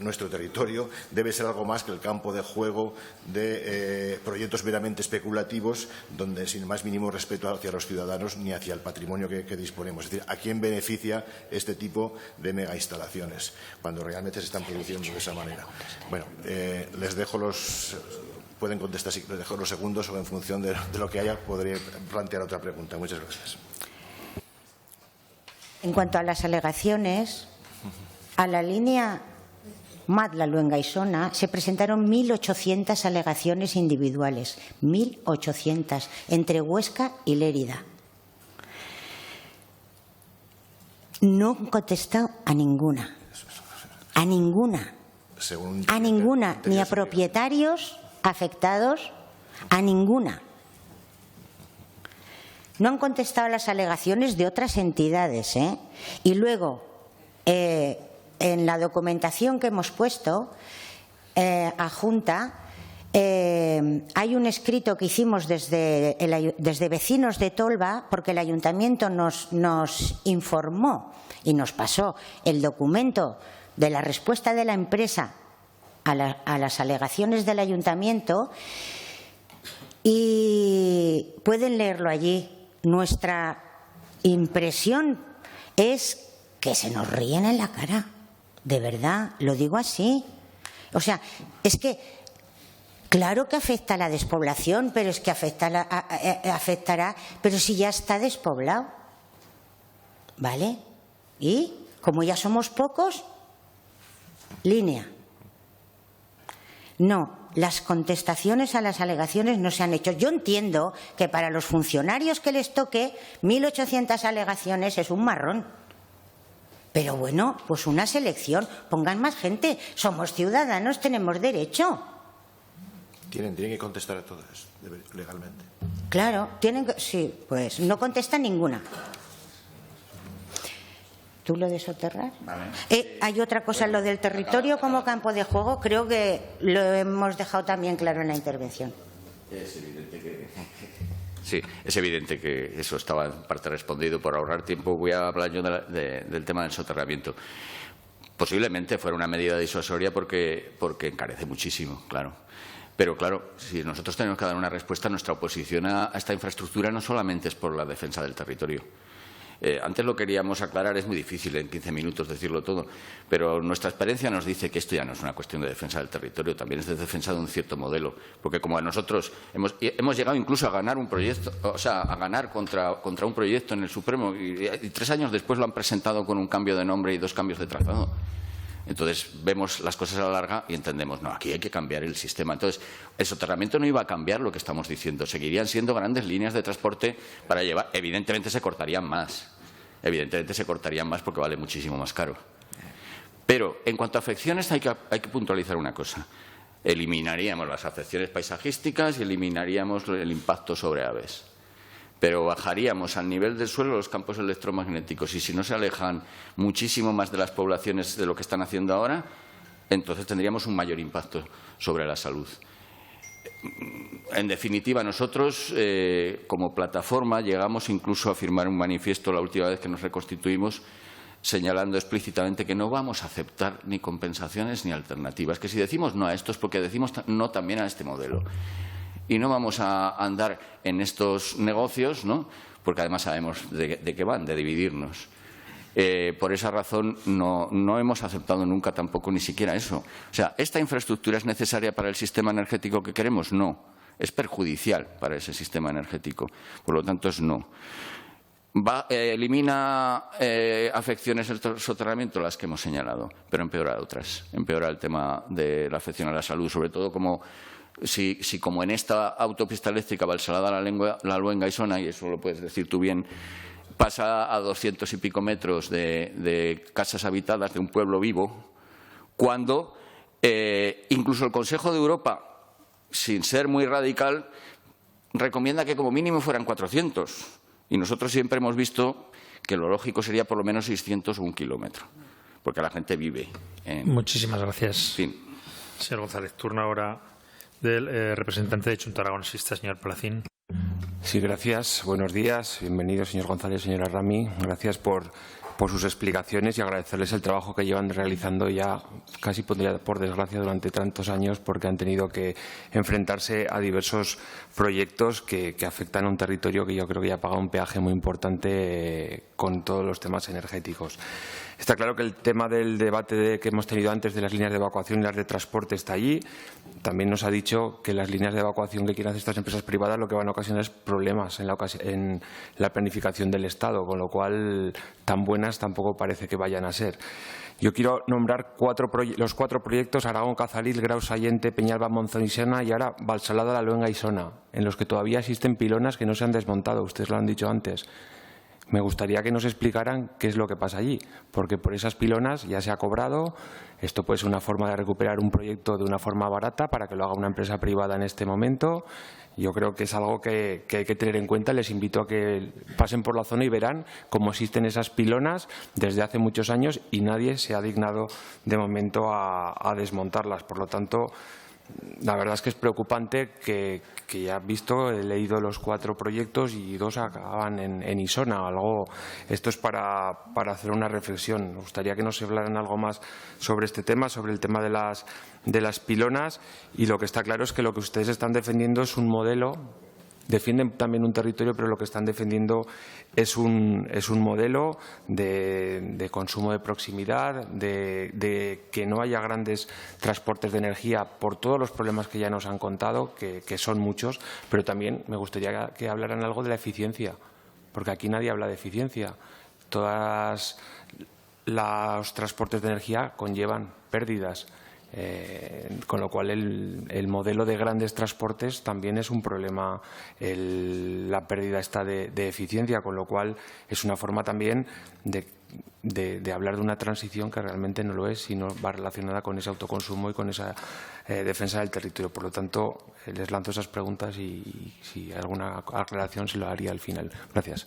nuestro territorio, debe ser algo más que el campo de juego de proyectos meramente especulativos, donde sin el más mínimo respeto hacia los ciudadanos ni hacia el patrimonio que disponemos. Es decir, ¿a quién beneficia este tipo de megainstalaciones cuando realmente se están produciendo de esa manera? Bueno, les dejo pueden contestar, les dejo los segundos o en función de lo que haya podré plantear otra pregunta. Muchas gracias. En cuanto a las alegaciones, a la línea Madla-Luengaisona se presentaron 1.800 alegaciones individuales, 1.800, entre Huesca y Lérida. No han contestado a ninguna. A ninguna. A ninguna, ni a propietarios afectados, a ninguna. No han contestado a las alegaciones de otras entidades, ¿eh? Y luego, en la documentación que hemos puesto, adjunta, hay un escrito que hicimos desde vecinos de Tolba, porque el ayuntamiento nos informó y nos pasó el documento de la respuesta de la empresa a las alegaciones del ayuntamiento, y pueden leerlo allí. Nuestra impresión es que se nos ríen en la cara, de verdad, lo digo así. O sea, es que claro que afecta a la despoblación, pero es que afectará, pero si ya está despoblado, ¿vale? Y como ya somos pocos, línea. No, las contestaciones a las alegaciones no se han hecho. Yo entiendo que para los funcionarios que les toque 1.800 alegaciones es un marrón. Pero bueno, pues una selección, pongan más gente. Somos ciudadanos, tenemos derecho. Tienen que contestar a todas, legalmente. Claro, sí, pues no contestan ninguna. ¿Tú lo de soterrar? Vale. Hay otra cosa, lo del territorio como campo de juego, creo que lo hemos dejado también claro en la intervención. Es evidente que... Sí, es evidente que eso estaba en parte respondido. Por ahorrar tiempo voy a hablar yo del tema del soterramiento. Posiblemente fuera una medida disuasoria porque encarece muchísimo, claro. Pero claro, si nosotros tenemos que dar una respuesta, nuestra oposición a esta infraestructura no solamente es por la defensa del territorio. Antes lo queríamos aclarar, es muy difícil en 15 minutos decirlo todo, pero nuestra experiencia nos dice que esto ya no es una cuestión de defensa del territorio, también es de defensa de un cierto modelo, porque como nosotros hemos llegado incluso a ganar un proyecto, o sea, a ganar contra un proyecto en el Supremo y 3 años después lo han presentado con un cambio de nombre y 2 cambios de trazado. Entonces vemos las cosas a la larga y entendemos, no, aquí hay que cambiar el sistema. Entonces, el soterramiento no iba a cambiar lo que estamos diciendo. Seguirían siendo grandes líneas de transporte para llevar. Evidentemente se cortarían más. Evidentemente se cortarían más porque vale muchísimo más caro. Pero en cuanto a afecciones hay que puntualizar una cosa. Eliminaríamos las afecciones paisajísticas y eliminaríamos el impacto sobre aves. Pero bajaríamos al nivel del suelo los campos electromagnéticos y si no se alejan muchísimo más de las poblaciones de lo que están haciendo ahora, entonces tendríamos un mayor impacto sobre la salud. En definitiva, nosotros como plataforma llegamos incluso a firmar un manifiesto la última vez que nos reconstituimos señalando explícitamente que no vamos a aceptar ni compensaciones ni alternativas, que si decimos no a esto es porque decimos no también a este modelo. Y no vamos a andar en estos negocios, ¿no? Porque además sabemos de qué van, de dividirnos. Por esa razón no hemos aceptado nunca tampoco ni siquiera eso. O sea, ¿esta infraestructura es necesaria para el sistema energético que queremos? No. Es perjudicial para ese sistema energético. Por lo tanto, es no. Elimina afecciones el soterramiento, las que hemos señalado, pero empeora otras. Empeora el tema de la afección a la salud, sobre todo como... Si como en esta autopista eléctrica Valsalada-La Luengaisona, y eso lo puedes decir tú bien, pasa a 200 y pico metros de casas habitadas de un pueblo vivo, cuando incluso el Consejo de Europa, sin ser muy radical, recomienda que como mínimo fueran 400. Y nosotros siempre hemos visto que lo lógico sería por lo menos 600 o 1 kilómetro, porque la gente vive en... Muchísimas gracias. En fin. Señor González, turno ahora del representante de Junta Aragonesista, señor Palacín. Sí, gracias. Buenos días. Bienvenido, señor González, señora Rami. Gracias por sus explicaciones y agradecerles el trabajo que llevan realizando ya casi pondría por desgracia durante tantos años, porque han tenido que enfrentarse a diversos proyectos que afectan a un territorio que yo creo que ya paga un peaje muy importante con todos los temas energéticos. Está claro que el tema del debate que hemos tenido antes de las líneas de evacuación y las de transporte está allí. También nos ha dicho que las líneas de evacuación que quieren hacer estas empresas privadas lo que van a ocasionar es problemas en la planificación del Estado, con lo cual tan buenas tampoco parece que vayan a ser. Yo quiero nombrar los 4 proyectos: Aragón, Cazalil, Graus, Allente, Peñalba, Monzón y Sena, y ahora Valsalada, La Luenga y Sona, en los que todavía existen pilonas que no se han desmontado. Ustedes lo han dicho antes. Me gustaría que nos explicaran qué es lo que pasa allí, porque por esas pilonas ya se ha cobrado. Esto puede ser una forma de recuperar un proyecto de una forma barata para que lo haga una empresa privada en este momento. Yo creo que es algo que hay que tener en cuenta. Les invito a que pasen por la zona y verán cómo existen esas pilonas desde hace muchos años y nadie se ha dignado de momento a desmontarlas. Por lo tanto, la verdad es que es preocupante que ya he visto, he leído los 4 proyectos y 2 acaban en Isona. Esto es para hacer una reflexión. Me gustaría que nos hablaran algo más sobre este tema, sobre el tema de las pilonas. Y lo que está claro es que lo que ustedes están defendiendo es un modelo. Defienden también un territorio, pero lo que están defendiendo es un modelo de consumo de proximidad, de que no haya grandes transportes de energía por todos los problemas que ya nos han contado, que son muchos, pero también me gustaría que hablaran algo de la eficiencia, porque aquí nadie habla de eficiencia. Todos los transportes de energía conllevan pérdidas. Con lo cual el modelo de grandes transportes también es un problema, la pérdida está de eficiencia, con lo cual es una forma también de hablar de una transición que realmente no lo es, sino va relacionada con ese autoconsumo y con esa defensa del territorio. Por lo tanto, les lanzo esas preguntas y si hay alguna aclaración se lo haría al final. Gracias.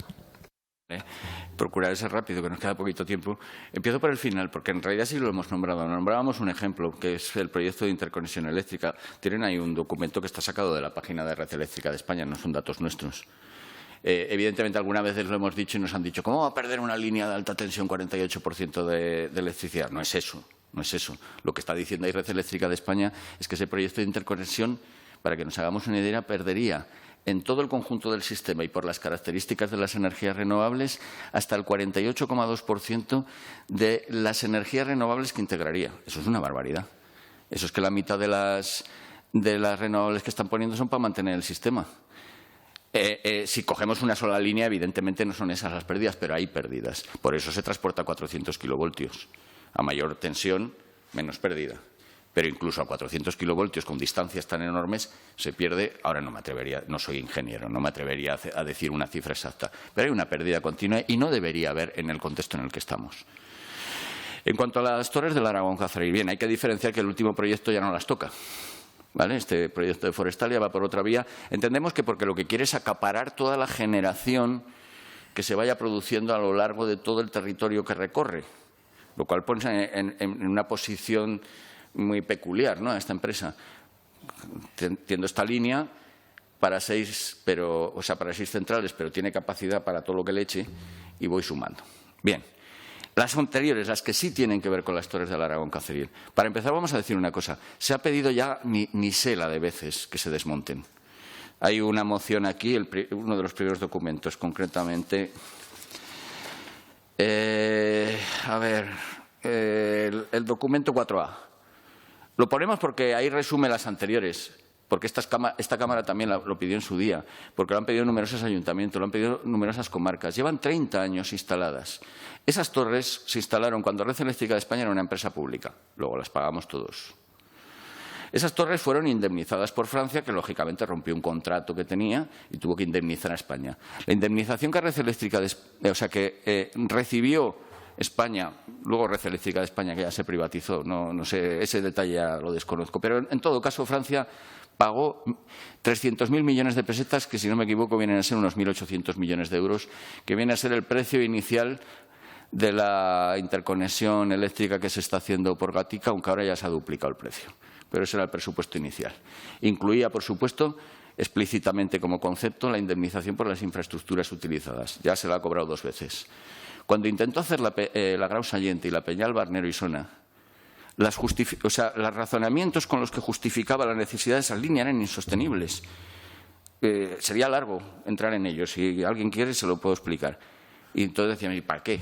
Procurar ser rápido, que nos queda poquito tiempo. Empiezo por el final, porque en realidad sí lo hemos nombrado. Nombrábamos un ejemplo, que es el proyecto de interconexión eléctrica. Tienen ahí un documento que está sacado de la página de Red Eléctrica de España, no son datos nuestros. Evidentemente, algunas veces lo hemos dicho y nos han dicho ¿cómo va a perder una línea de alta tensión 48% de electricidad? No es eso, no es eso. Lo que está diciendo ahí Red Eléctrica de España es que ese proyecto de interconexión, para que nos hagamos una idea, perdería en todo el conjunto del sistema y por las características de las energías renovables hasta el 48,2% de las energías renovables que integraría. Eso es una barbaridad. Eso es que la mitad de las renovables que están poniendo son para mantener el sistema. Si cogemos una sola línea, evidentemente no son esas las pérdidas, pero hay pérdidas. Por eso se transporta a 400 kilovoltios. A mayor tensión, menos pérdida. Pero incluso a 400 kilovoltios con distancias tan enormes se pierde. Ahora no me atrevería, no soy ingeniero, no me atrevería a decir una cifra exacta, pero hay una pérdida continua y no debería haber en el contexto en el que estamos. En cuanto a las torres del Aragón Cazalil, bien, hay que diferenciar que el último proyecto ya no las toca. ¿Vale? Este proyecto de Forestalia va por otra vía. Entendemos que porque lo que quiere es acaparar toda la generación que se vaya produciendo a lo largo de todo el territorio que recorre, lo cual pone en una posición muy peculiar, ¿no?, a esta empresa. Tiendo esta línea para 6 centrales, pero tiene capacidad para todo lo que le eche y voy sumando. Bien, las anteriores, las que sí tienen que ver con las torres del Aragón Cazalil. Para empezar, vamos a decir una cosa. Se ha pedido ya misela de veces que se desmonten. Hay una moción aquí, uno de los primeros documentos, concretamente. El documento 4A. Lo ponemos porque ahí resume las anteriores, porque esta Cámara también lo pidió en su día, porque lo han pedido numerosos ayuntamientos, lo han pedido numerosas comarcas. Llevan 30 años instaladas. Esas torres se instalaron cuando Red Eléctrica de España era una empresa pública. Luego las pagamos todos. Esas torres fueron indemnizadas por Francia, que lógicamente rompió un contrato que tenía y tuvo que indemnizar a España. La indemnización que Red Eléctrica recibió España, luego Red Eléctrica de España, que ya se privatizó, no sé, ese detalle ya lo desconozco, pero en todo caso Francia pagó 300.000 millones de pesetas, que si no me equivoco vienen a ser unos 1.800 millones de euros, que viene a ser el precio inicial de la interconexión eléctrica que se está haciendo por Gatica, aunque ahora ya se ha duplicado el precio. pero ese era el presupuesto inicial. Incluía, por supuesto, explícitamente como concepto la indemnización por las infraestructuras utilizadas. Ya se la ha cobrado 2 veces. Cuando intentó hacer la Grau Sallent y la Peñal Barnero y Sona, los razonamientos con los que justificaba la necesidad de esas líneas eran insostenibles. Sería largo entrar en ellos. Si alguien quiere, se lo puedo explicar. Y entonces decían, ¿y para qué?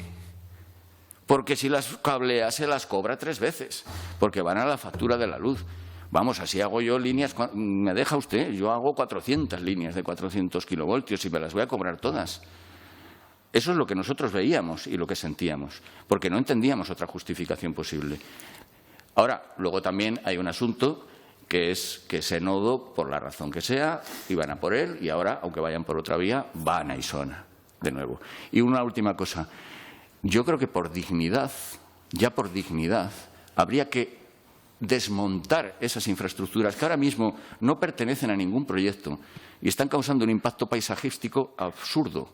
Porque si las cablea, se las cobra 3 veces, porque van a la factura de la luz. Vamos, así hago yo líneas, me deja usted, yo hago 400 líneas de 400 kilovoltios y me las voy a cobrar todas. Eso es lo que nosotros veíamos y lo que sentíamos, porque no entendíamos otra justificación posible. Ahora, luego también hay un asunto que es que ese nodo, por la razón que sea, iban a por él y ahora, aunque vayan por otra vía, van a Isona de nuevo. Y una última cosa. Yo creo que por dignidad, ya por dignidad, habría que desmontar esas infraestructuras que ahora mismo no pertenecen a ningún proyecto y están causando un impacto paisajístico absurdo.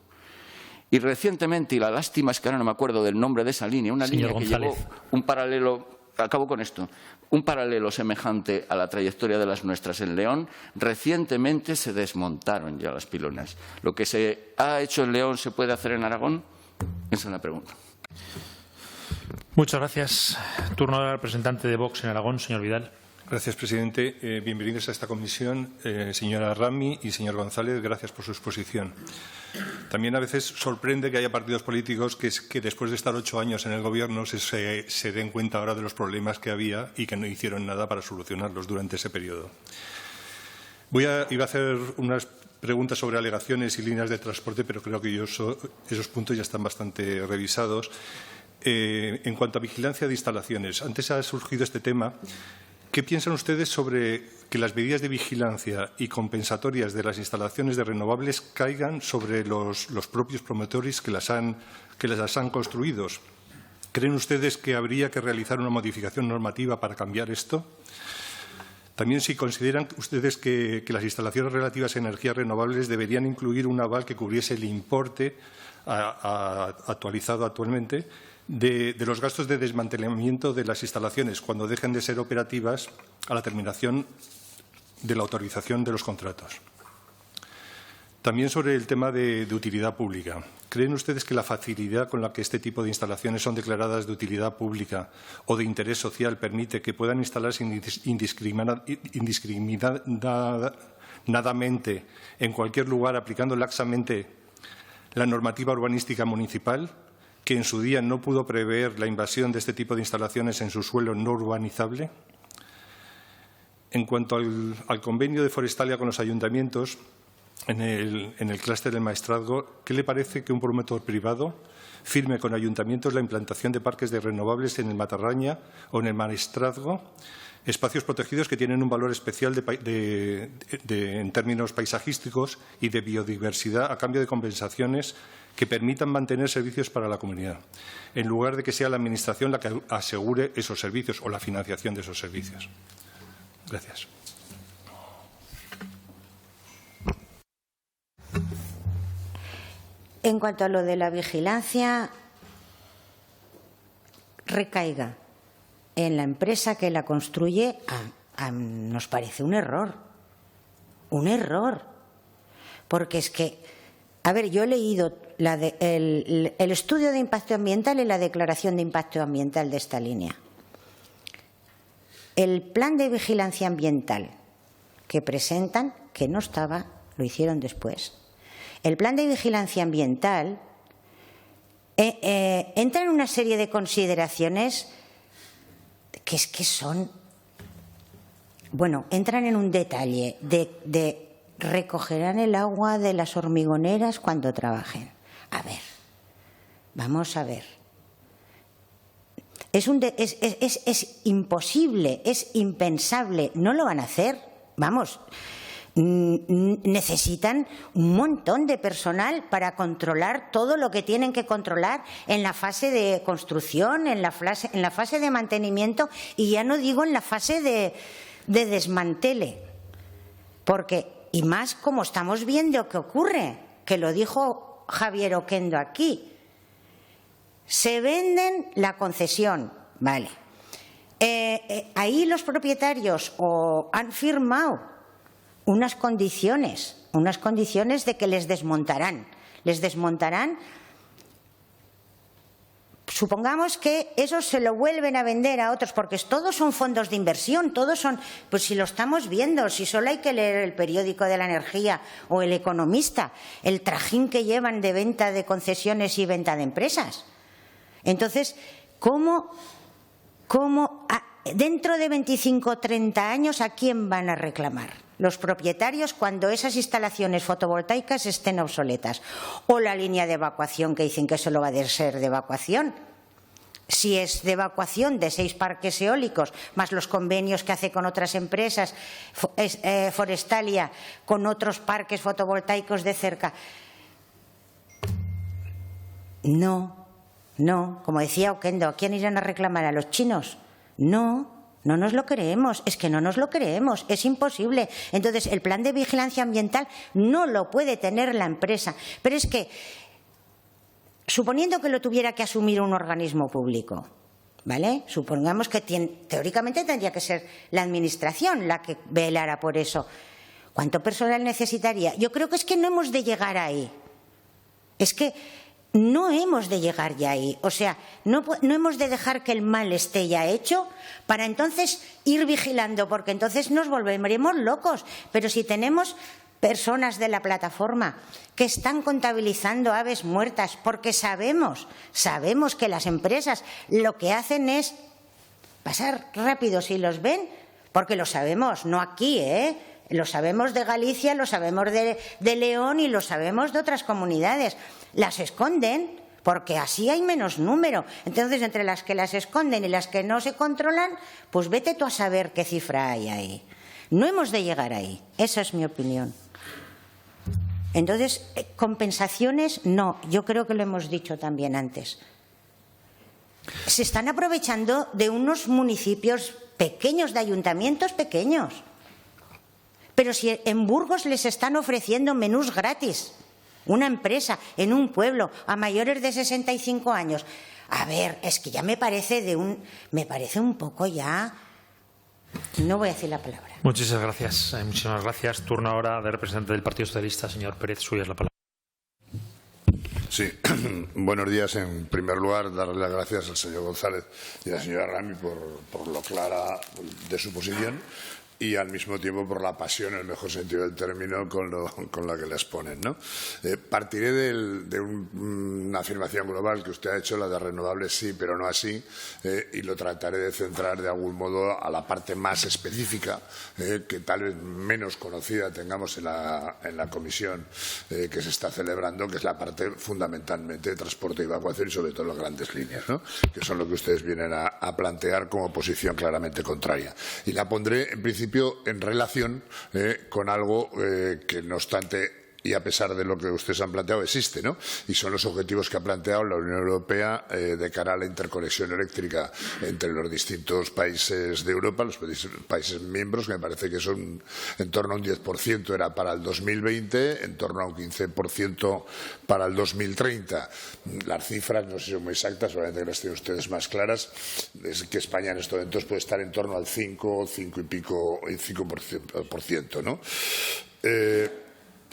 Y recientemente, y la lástima es que ahora no me acuerdo del nombre de esa línea, una línea que llevó un paralelo, acabo con esto, un paralelo semejante a la trayectoria de las nuestras en León, recientemente se desmontaron ya las pilonas. ¿Lo que se ha hecho en León se puede hacer en Aragón? Esa es la pregunta. Muchas gracias. Turno al representante de Vox en Aragón, señor Vidal. Gracias, presidente. Bienvenidos a esta comisión, señora Rami y señor González. Gracias por su exposición. También a veces sorprende que haya partidos políticos que después de estar 8 años en el Gobierno se den cuenta ahora de los problemas que había y que no hicieron nada para solucionarlos durante ese periodo. Iba a hacer unas preguntas sobre alegaciones y líneas de transporte, pero creo que esos puntos ya están bastante revisados. En cuanto a vigilancia de instalaciones, antes ha surgido este tema. ¿Qué piensan ustedes sobre que las medidas de vigilancia y compensatorias de las instalaciones de renovables caigan sobre los propios promotores que las han construido? ¿Creen ustedes que habría que realizar una modificación normativa para cambiar esto? También, si consideran ustedes que las instalaciones relativas a energías renovables deberían incluir un aval que cubriese el importe actualizado actualmente de los gastos de desmantelamiento de las instalaciones cuando dejen de ser operativas a la terminación de la autorización de los contratos. También sobre el tema de utilidad pública. ¿Creen ustedes que la facilidad con la que este tipo de instalaciones son declaradas de utilidad pública o de interés social permite que puedan instalarse indiscriminadamente en cualquier lugar aplicando laxamente la normativa urbanística municipal, que en su día no pudo prever la invasión de este tipo de instalaciones en su suelo no urbanizable? En cuanto al convenio de Forestalia con los ayuntamientos, en el clúster del Maestrazgo, ¿qué le parece que un promotor privado firme con ayuntamientos la implantación de parques de renovables en el Matarraña o en el Maestrazgo, espacios protegidos que tienen un valor especial en términos paisajísticos y de biodiversidad a cambio de compensaciones que permitan mantener servicios para la comunidad, en lugar de que sea la Administración la que asegure esos servicios o la financiación de esos servicios? Gracias. En cuanto a lo de la vigilancia, recaiga en la empresa que la construye, nos parece un error. Un error. Porque es que, a ver, yo he leído el estudio de impacto ambiental y la declaración de impacto ambiental de esta línea. El plan de vigilancia ambiental que presentan, que no estaba, lo hicieron después. El plan de vigilancia ambiental entra en una serie de consideraciones que son, bueno, entran en un detalle de recogerán el agua de las hormigoneras cuando trabajen. A ver, vamos a ver. Es imposible, es impensable, no lo van a hacer. Vamos, necesitan un montón de personal para controlar todo lo que tienen que controlar en la fase de construcción, en la fase de mantenimiento y ya no digo en la fase de desmantele. Porque, y más como estamos viendo que ocurre, que lo dijo Javier Oquendo aquí, se venden la concesión, vale. ahí los propietarios han firmado unas condiciones de que les desmontarán. Supongamos que eso se lo vuelven a vender a otros, porque todos son fondos de inversión, todos son, pues si lo estamos viendo, si solo hay que leer el periódico de la energía o el Economista, el trajín que llevan de venta de concesiones y venta de empresas. Entonces, ¿cómo dentro de 25 o 30 años a quién van a reclamar? Los propietarios cuando esas instalaciones fotovoltaicas estén obsoletas. O la línea de evacuación que dicen que solo va a ser de evacuación. Si es de evacuación de 6 parques eólicos, más los convenios que hace con otras empresas, Forestalia, con otros parques fotovoltaicos de cerca. No, como decía Oquendo, ¿a quién irán a reclamar? ¿A los chinos? No nos lo creemos, es que no nos lo creemos, es imposible. Entonces, el plan de vigilancia ambiental no lo puede tener la empresa. Pero es que, suponiendo que lo tuviera que asumir un organismo público, ¿vale? Supongamos que teóricamente tendría que ser la Administración la que velara por eso. ¿Cuánto personal necesitaría? Yo creo que es que no hemos de llegar ahí. Es que no hemos de llegar ya ahí. O sea, no hemos de dejar que el mal esté ya hecho para entonces ir vigilando, porque entonces nos volveremos locos. Pero si tenemos personas de la plataforma que están contabilizando aves muertas, porque sabemos que las empresas lo que hacen es pasar rápido si los ven, porque lo sabemos, no aquí, lo sabemos de Galicia, lo sabemos de León y lo sabemos de otras comunidades. Las esconden porque así hay menos número. Entonces, entre las que las esconden y las que no se controlan, pues vete tú a saber qué cifra hay ahí. No hemos de llegar ahí. Esa es mi opinión. Entonces, compensaciones, no. Yo creo que lo hemos dicho también antes. Se están aprovechando de unos municipios pequeños, de ayuntamientos pequeños. Pero si en Burgos les están ofreciendo menús gratis, una empresa en un pueblo a mayores de 65 años. A ver, es que ya me parece un poco ya. No voy a decir la palabra. Muchísimas gracias. Turno ahora del representante del Partido Socialista, señor Pérez. Suya es la palabra. Sí, buenos días. En primer lugar, darle las gracias al señor González y a la señora Rami por lo clara de su posición y al mismo tiempo por la pasión, en el mejor sentido del término, con la que la exponen, ¿no? Partiré de una afirmación global que usted ha hecho, la de renovables sí, pero no así, y lo trataré de centrar de algún modo a la parte más específica, que tal vez menos conocida tengamos en la comisión que se está celebrando, que es la parte fundamentalmente de transporte y evacuación y sobre todo las grandes líneas, ¿no? Que son lo que ustedes vienen a plantear como posición claramente contraria. Y la pondré en principio en relación con algo que, no obstante, y a pesar de lo que ustedes han planteado, existe, ¿no? Y son los objetivos que ha planteado la Unión Europea de cara a la interconexión eléctrica entre los distintos países de Europa, los países miembros, que me parece que son en torno a un 10% era para el 2020, en torno a un 15% para el 2030. Las cifras no sé si son muy exactas, obviamente que las tienen ustedes más claras, es que España en estos momentos puede estar en torno al 5%, ¿no?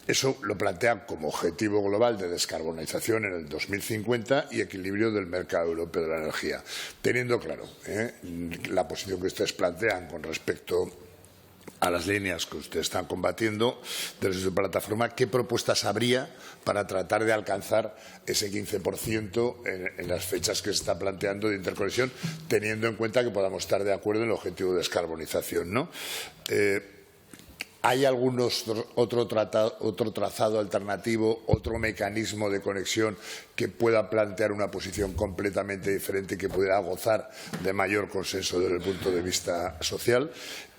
Eso lo plantea como objetivo global de descarbonización en el 2050 y equilibrio del mercado europeo de la energía, teniendo claro la posición que ustedes plantean con respecto a las líneas que ustedes están combatiendo desde su plataforma. ¿Qué propuestas habría para tratar de alcanzar ese 15% en las fechas que se está planteando de interconexión, teniendo en cuenta que podamos estar de acuerdo en el objetivo de descarbonización, ¿no? ¿Hay otro trazado alternativo, otro mecanismo de conexión que pueda plantear una posición completamente diferente y que pudiera gozar de mayor consenso desde el punto de vista social?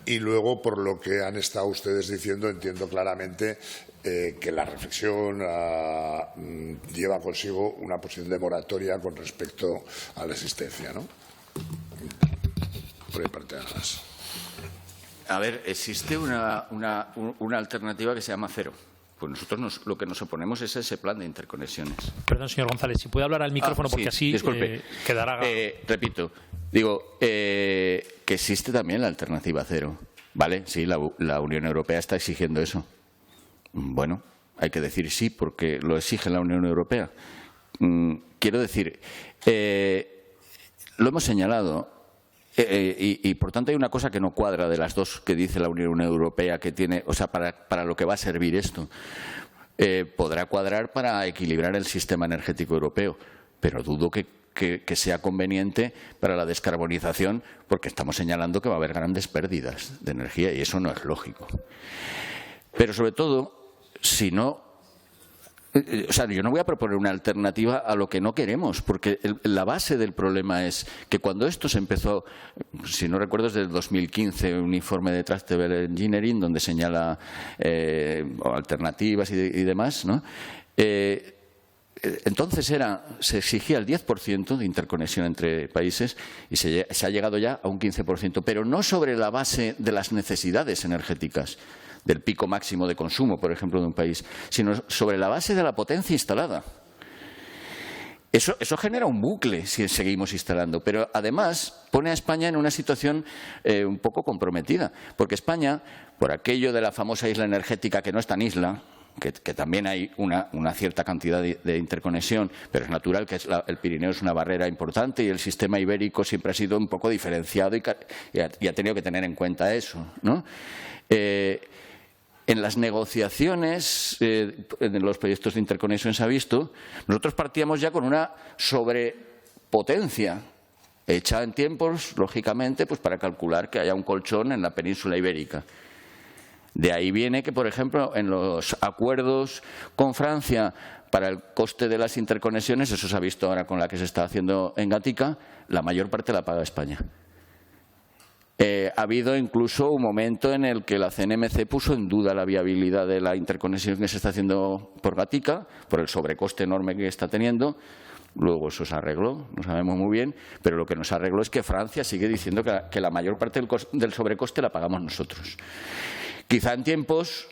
Y luego, por lo que han estado ustedes diciendo, entiendo claramente que la reflexión lleva consigo una posición de moratoria con respecto a la existencia, ¿no? Por mi parte, nada más. A ver, existe una alternativa que se llama cero. Pues nosotros lo que nos oponemos es ese plan de interconexiones. Perdón, señor González, si puede hablar al micrófono, porque así quedará... Repito, digo que existe también la alternativa cero. ¿Vale? Sí, la Unión Europea está exigiendo eso. Bueno, hay que decir sí, porque lo exige la Unión Europea. Quiero decir, lo hemos señalado. Y por tanto hay una cosa que no cuadra de las dos que dice la Unión Europea que tiene, o sea, para lo que va a servir esto. Podrá cuadrar para equilibrar el sistema energético europeo, pero dudo que sea conveniente para la descarbonización, porque estamos señalando que va a haber grandes pérdidas de energía y eso no es lógico. Pero sobre todo, si no... O sea, yo no voy a proponer una alternativa a lo que no queremos, porque la base del problema es que cuando esto se empezó, si no recuerdo, desde el 2015, un informe de Trustable Engineering donde señala alternativas y demás, ¿no? Entonces se exigía el 10% de interconexión entre países y se ha llegado ya a un 15%, pero no sobre la base de las necesidades energéticas, del pico máximo de consumo, por ejemplo, de un país, sino sobre la base de la potencia instalada. Eso genera un bucle si seguimos instalando, pero además pone a España en una situación un poco comprometida, porque España, por aquello de la famosa isla energética que no es tan isla, que también hay una cierta cantidad de interconexión, pero es natural que el Pirineo es una barrera importante y el sistema ibérico siempre ha sido un poco diferenciado y ha tenido que tener en cuenta eso, ¿no? En las negociaciones, en los proyectos de interconexión se ha visto, nosotros partíamos ya con una sobrepotencia hecha en tiempos, lógicamente, pues para calcular que haya un colchón en la península ibérica. De ahí viene que, por ejemplo, en los acuerdos con Francia para el coste de las interconexiones, eso se ha visto ahora con la que se está haciendo en Gatica, la mayor parte la paga España. Ha habido incluso un momento en el que la CNMC puso en duda la viabilidad de la interconexión que se está haciendo por Gatica, por el sobrecoste enorme que está teniendo. Luego eso se arregló, no sabemos muy bien, pero lo que nos arregló es que Francia sigue diciendo que la mayor parte del sobrecoste la pagamos nosotros. Quizá en tiempos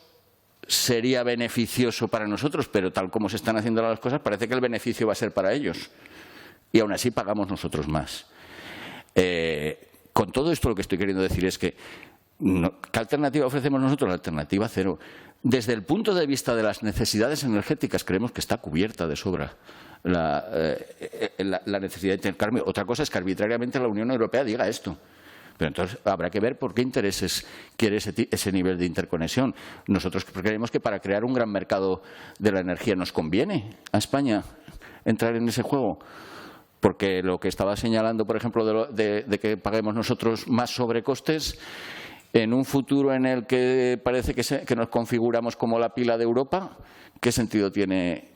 sería beneficioso para nosotros, pero tal como se están haciendo las cosas, parece que el beneficio va a ser para ellos. Y aún así pagamos nosotros más. Con todo esto lo que estoy queriendo decir es que ¿qué alternativa ofrecemos nosotros? La alternativa cero. Desde el punto de vista de las necesidades energéticas creemos que está cubierta de sobra la necesidad de intercambio. Otra cosa es que arbitrariamente la Unión Europea diga esto. Pero entonces habrá que ver por qué intereses quiere ese nivel de interconexión. Nosotros creemos que para crear un gran mercado de la energía nos conviene a España entrar en ese juego. Porque lo que estaba señalando, por ejemplo, de que paguemos nosotros más sobrecostes, en un futuro en el que parece que nos configuramos como la pila de Europa, ¿qué sentido tiene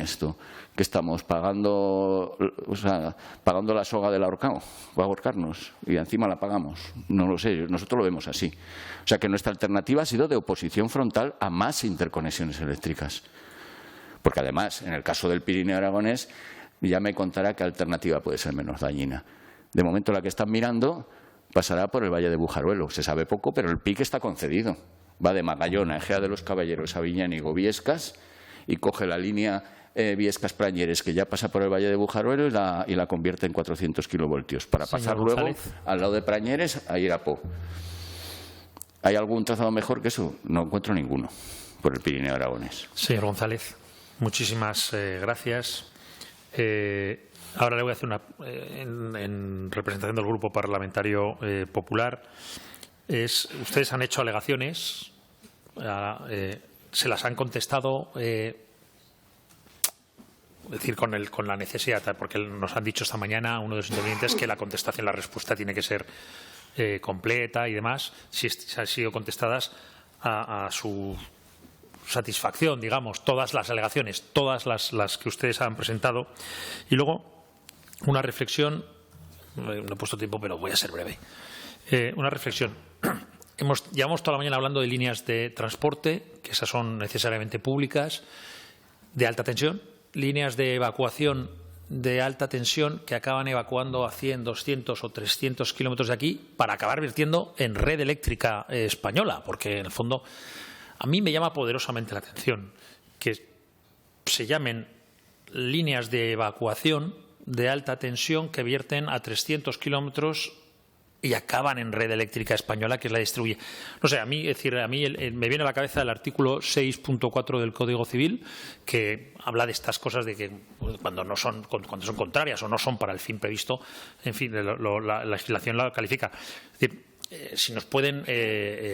esto? Que estamos pagando la soga del ahorcado para ahorcarnos y encima la pagamos. No lo sé, nosotros lo vemos así. O sea que nuestra alternativa ha sido de oposición frontal a más interconexiones eléctricas. Porque además, en el caso del Pirineo aragonés, ya me contará qué alternativa puede ser menos dañina. De momento la que están mirando pasará por el Valle de Bujaruelo. Se sabe poco, pero el PIC está concedido. Va de Magallona, Ejea de los Caballeros, Aviñánigo, Viescas y coge la línea Viescas-Prañeres, que ya pasa por el Valle de Bujaruelo y la convierte en 400 kilovoltios para pasar luego al lado de Prañeres a Irapó. ¿Hay algún trazado mejor que eso? No encuentro ninguno por el Pirineo aragonés. Señor González, muchísimas gracias. Ahora le voy a hacer en representación del Grupo Parlamentario Popular. Ustedes han hecho alegaciones, se las han contestado, es decir, con la necesidad, porque nos han dicho esta mañana uno de los intervinientes que la contestación, la respuesta tiene que ser completa y demás, si han sido contestadas a su satisfacción, digamos, todas las alegaciones, todas las que ustedes han presentado. Y luego, una reflexión, no he puesto tiempo, pero voy a ser breve. Una reflexión. Llevamos toda la mañana hablando de líneas de transporte, que esas son necesariamente públicas, de alta tensión, líneas de evacuación de alta tensión que acaban evacuando a 100, 200 o 300 kilómetros de aquí para acabar vertiendo en red eléctrica española, porque en el fondo A mí me llama poderosamente la atención que se llamen líneas de evacuación de alta tensión que vierten a 300 kilómetros y acaban en Red Eléctrica Española, que es la distribuye. No sé, a mí me viene a la cabeza el artículo 6.4 del Código Civil, que habla de estas cosas de que cuando son contrarias o no son para el fin previsto, en fin, la legislación la califica. Es decir, si nos pueden,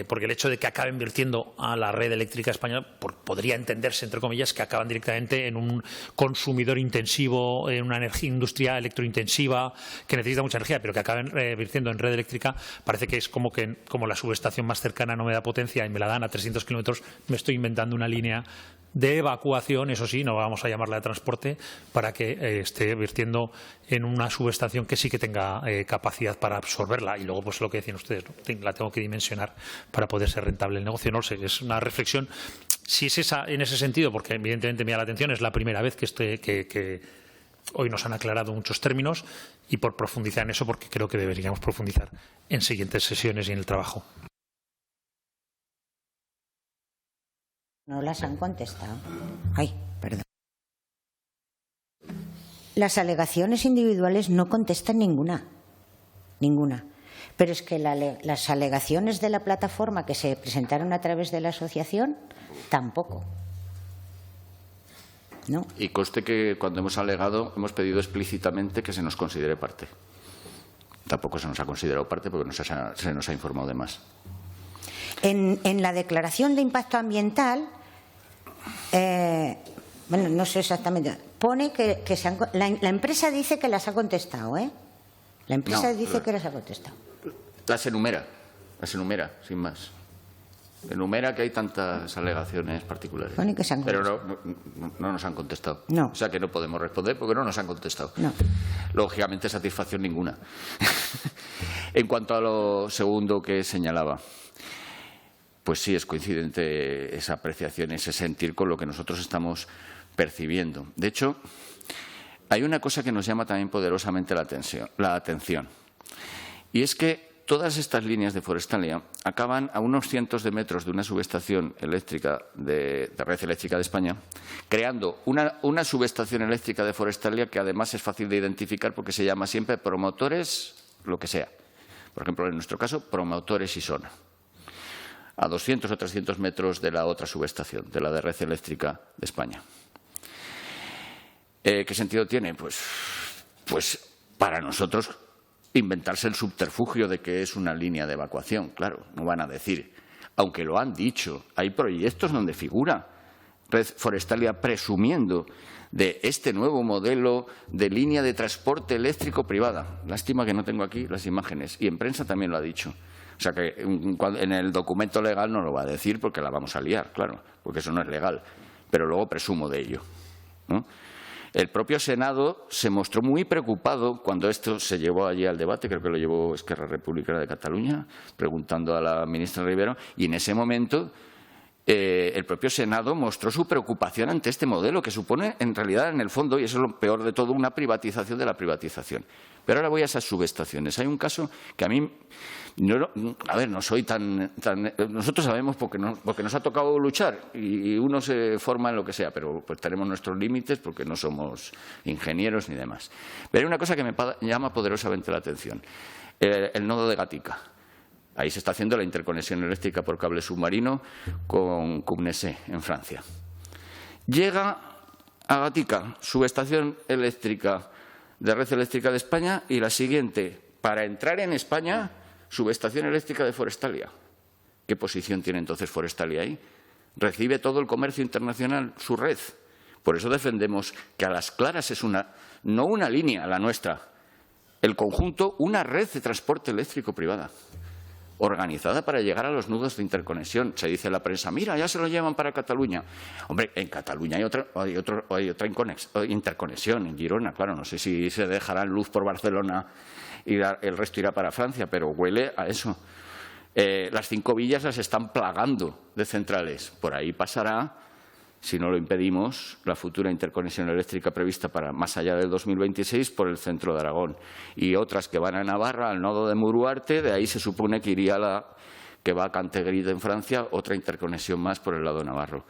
porque el hecho de que acaben virtiendo a la red eléctrica española podría entenderse, entre comillas, que acaban directamente en un consumidor intensivo, en una energía industrial electrointensiva que necesita mucha energía, pero que acaben virtiendo en red eléctrica. Parece que es como la subestación más cercana no me da potencia y me la dan a 300 kilómetros, me estoy inventando una línea de evacuación, eso sí, no vamos a llamarla de transporte, para que esté virtiendo en una subestación que sí que tenga capacidad para absorberla. Y luego, pues lo que decían ustedes, ¿no? La tengo que dimensionar para poder ser rentable el negocio. No lo sé, es una reflexión. Si es esa en ese sentido, porque evidentemente me da la atención, es la primera vez que hoy nos han aclarado muchos términos, y por profundizar en eso, porque creo que deberíamos profundizar en siguientes sesiones y en el trabajo. No las han contestado. Ay, perdón. Las alegaciones individuales no contestan ninguna. Ninguna. Pero es que las alegaciones de la plataforma que se presentaron a través de la asociación, tampoco. ¿No? Y conste que cuando hemos alegado hemos pedido explícitamente que se nos considere parte. Tampoco se nos ha considerado parte porque se nos ha informado de más. En la declaración de impacto ambiental, bueno, no sé exactamente, pone que la empresa dice que las ha contestado, ¿eh? La empresa dice que las ha contestado. Las enumera, sin más. Enumera que hay tantas alegaciones particulares. Pone que se han pero no nos han contestado. No. O sea que no podemos responder porque no nos han contestado. No. Lógicamente, satisfacción ninguna. En cuanto a lo segundo que señalaba, pues sí, es coincidente esa apreciación, ese sentir con lo que nosotros estamos percibiendo. De hecho, hay una cosa que nos llama también poderosamente la atención. Y es que todas estas líneas de Forestalia acaban a unos cientos de metros de una subestación eléctrica de Red Eléctrica de España, creando una subestación eléctrica de Forestalia que además es fácil de identificar porque se llama siempre promotores, lo que sea. Por ejemplo, en nuestro caso, promotores Isona, a 200 o 300 metros de la otra subestación, de la de Red Eléctrica de España. ¿Qué sentido tiene? Pues para nosotros inventarse el subterfugio de que es una línea de evacuación. Claro, no van a decir, aunque lo han dicho, hay proyectos donde figura Red Forestalia presumiendo de este nuevo modelo de línea de transporte eléctrico privada. Lástima que no tengo aquí las imágenes, y en prensa también lo ha dicho. O sea que en el documento legal no lo va a decir porque la vamos a liar, claro, porque eso no es legal, pero luego presumo de ello, ¿no? El propio Senado se mostró muy preocupado cuando esto se llevó allí al debate, creo que lo llevó Esquerra Republicana de Cataluña, preguntando a la ministra Rivero, y en ese momento el propio Senado mostró su preocupación ante este modelo, que supone en realidad, en el fondo, y eso es lo peor de todo, una privatización de la privatización. Pero ahora voy a esas subestaciones. Hay un caso que a mí, no soy tan nosotros sabemos porque nos ha tocado luchar y uno se forma en lo que sea, pero pues tenemos nuestros límites porque no somos ingenieros ni demás. Pero hay una cosa que me llama poderosamente la atención. El nodo de Gatica. Ahí se está haciendo la interconexión eléctrica por cable submarino con Cumnesé, en Francia. Llega a Gatica, subestación eléctrica de Red Eléctrica de España, y la siguiente, para entrar en España, subestación eléctrica de Forestalia. ¿Qué posición tiene entonces Forestalia ahí? Recibe todo el comercio internacional, su red. Por eso defendemos que a las claras es no una línea, la nuestra, el conjunto, una red de transporte eléctrico privada, organizada para llegar a los nudos de interconexión. Se dice en la prensa, mira, ya se lo llevan para Cataluña. Hombre, en Cataluña hay otra interconexión, en Girona, claro, no sé si se dejarán luz por Barcelona y el resto irá para Francia, pero huele a eso. Las 5 villas las están plagando de centrales. Por ahí pasará, si no lo impedimos, la futura interconexión eléctrica prevista para más allá del 2026 por el centro de Aragón. Y otras que van a Navarra, al nodo de Muruarte, de ahí se supone que que va a Cantegride en Francia, otra interconexión más por el lado navarro.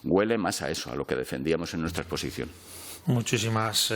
Huele más a eso, a lo que defendíamos en nuestra exposición. Muchísimas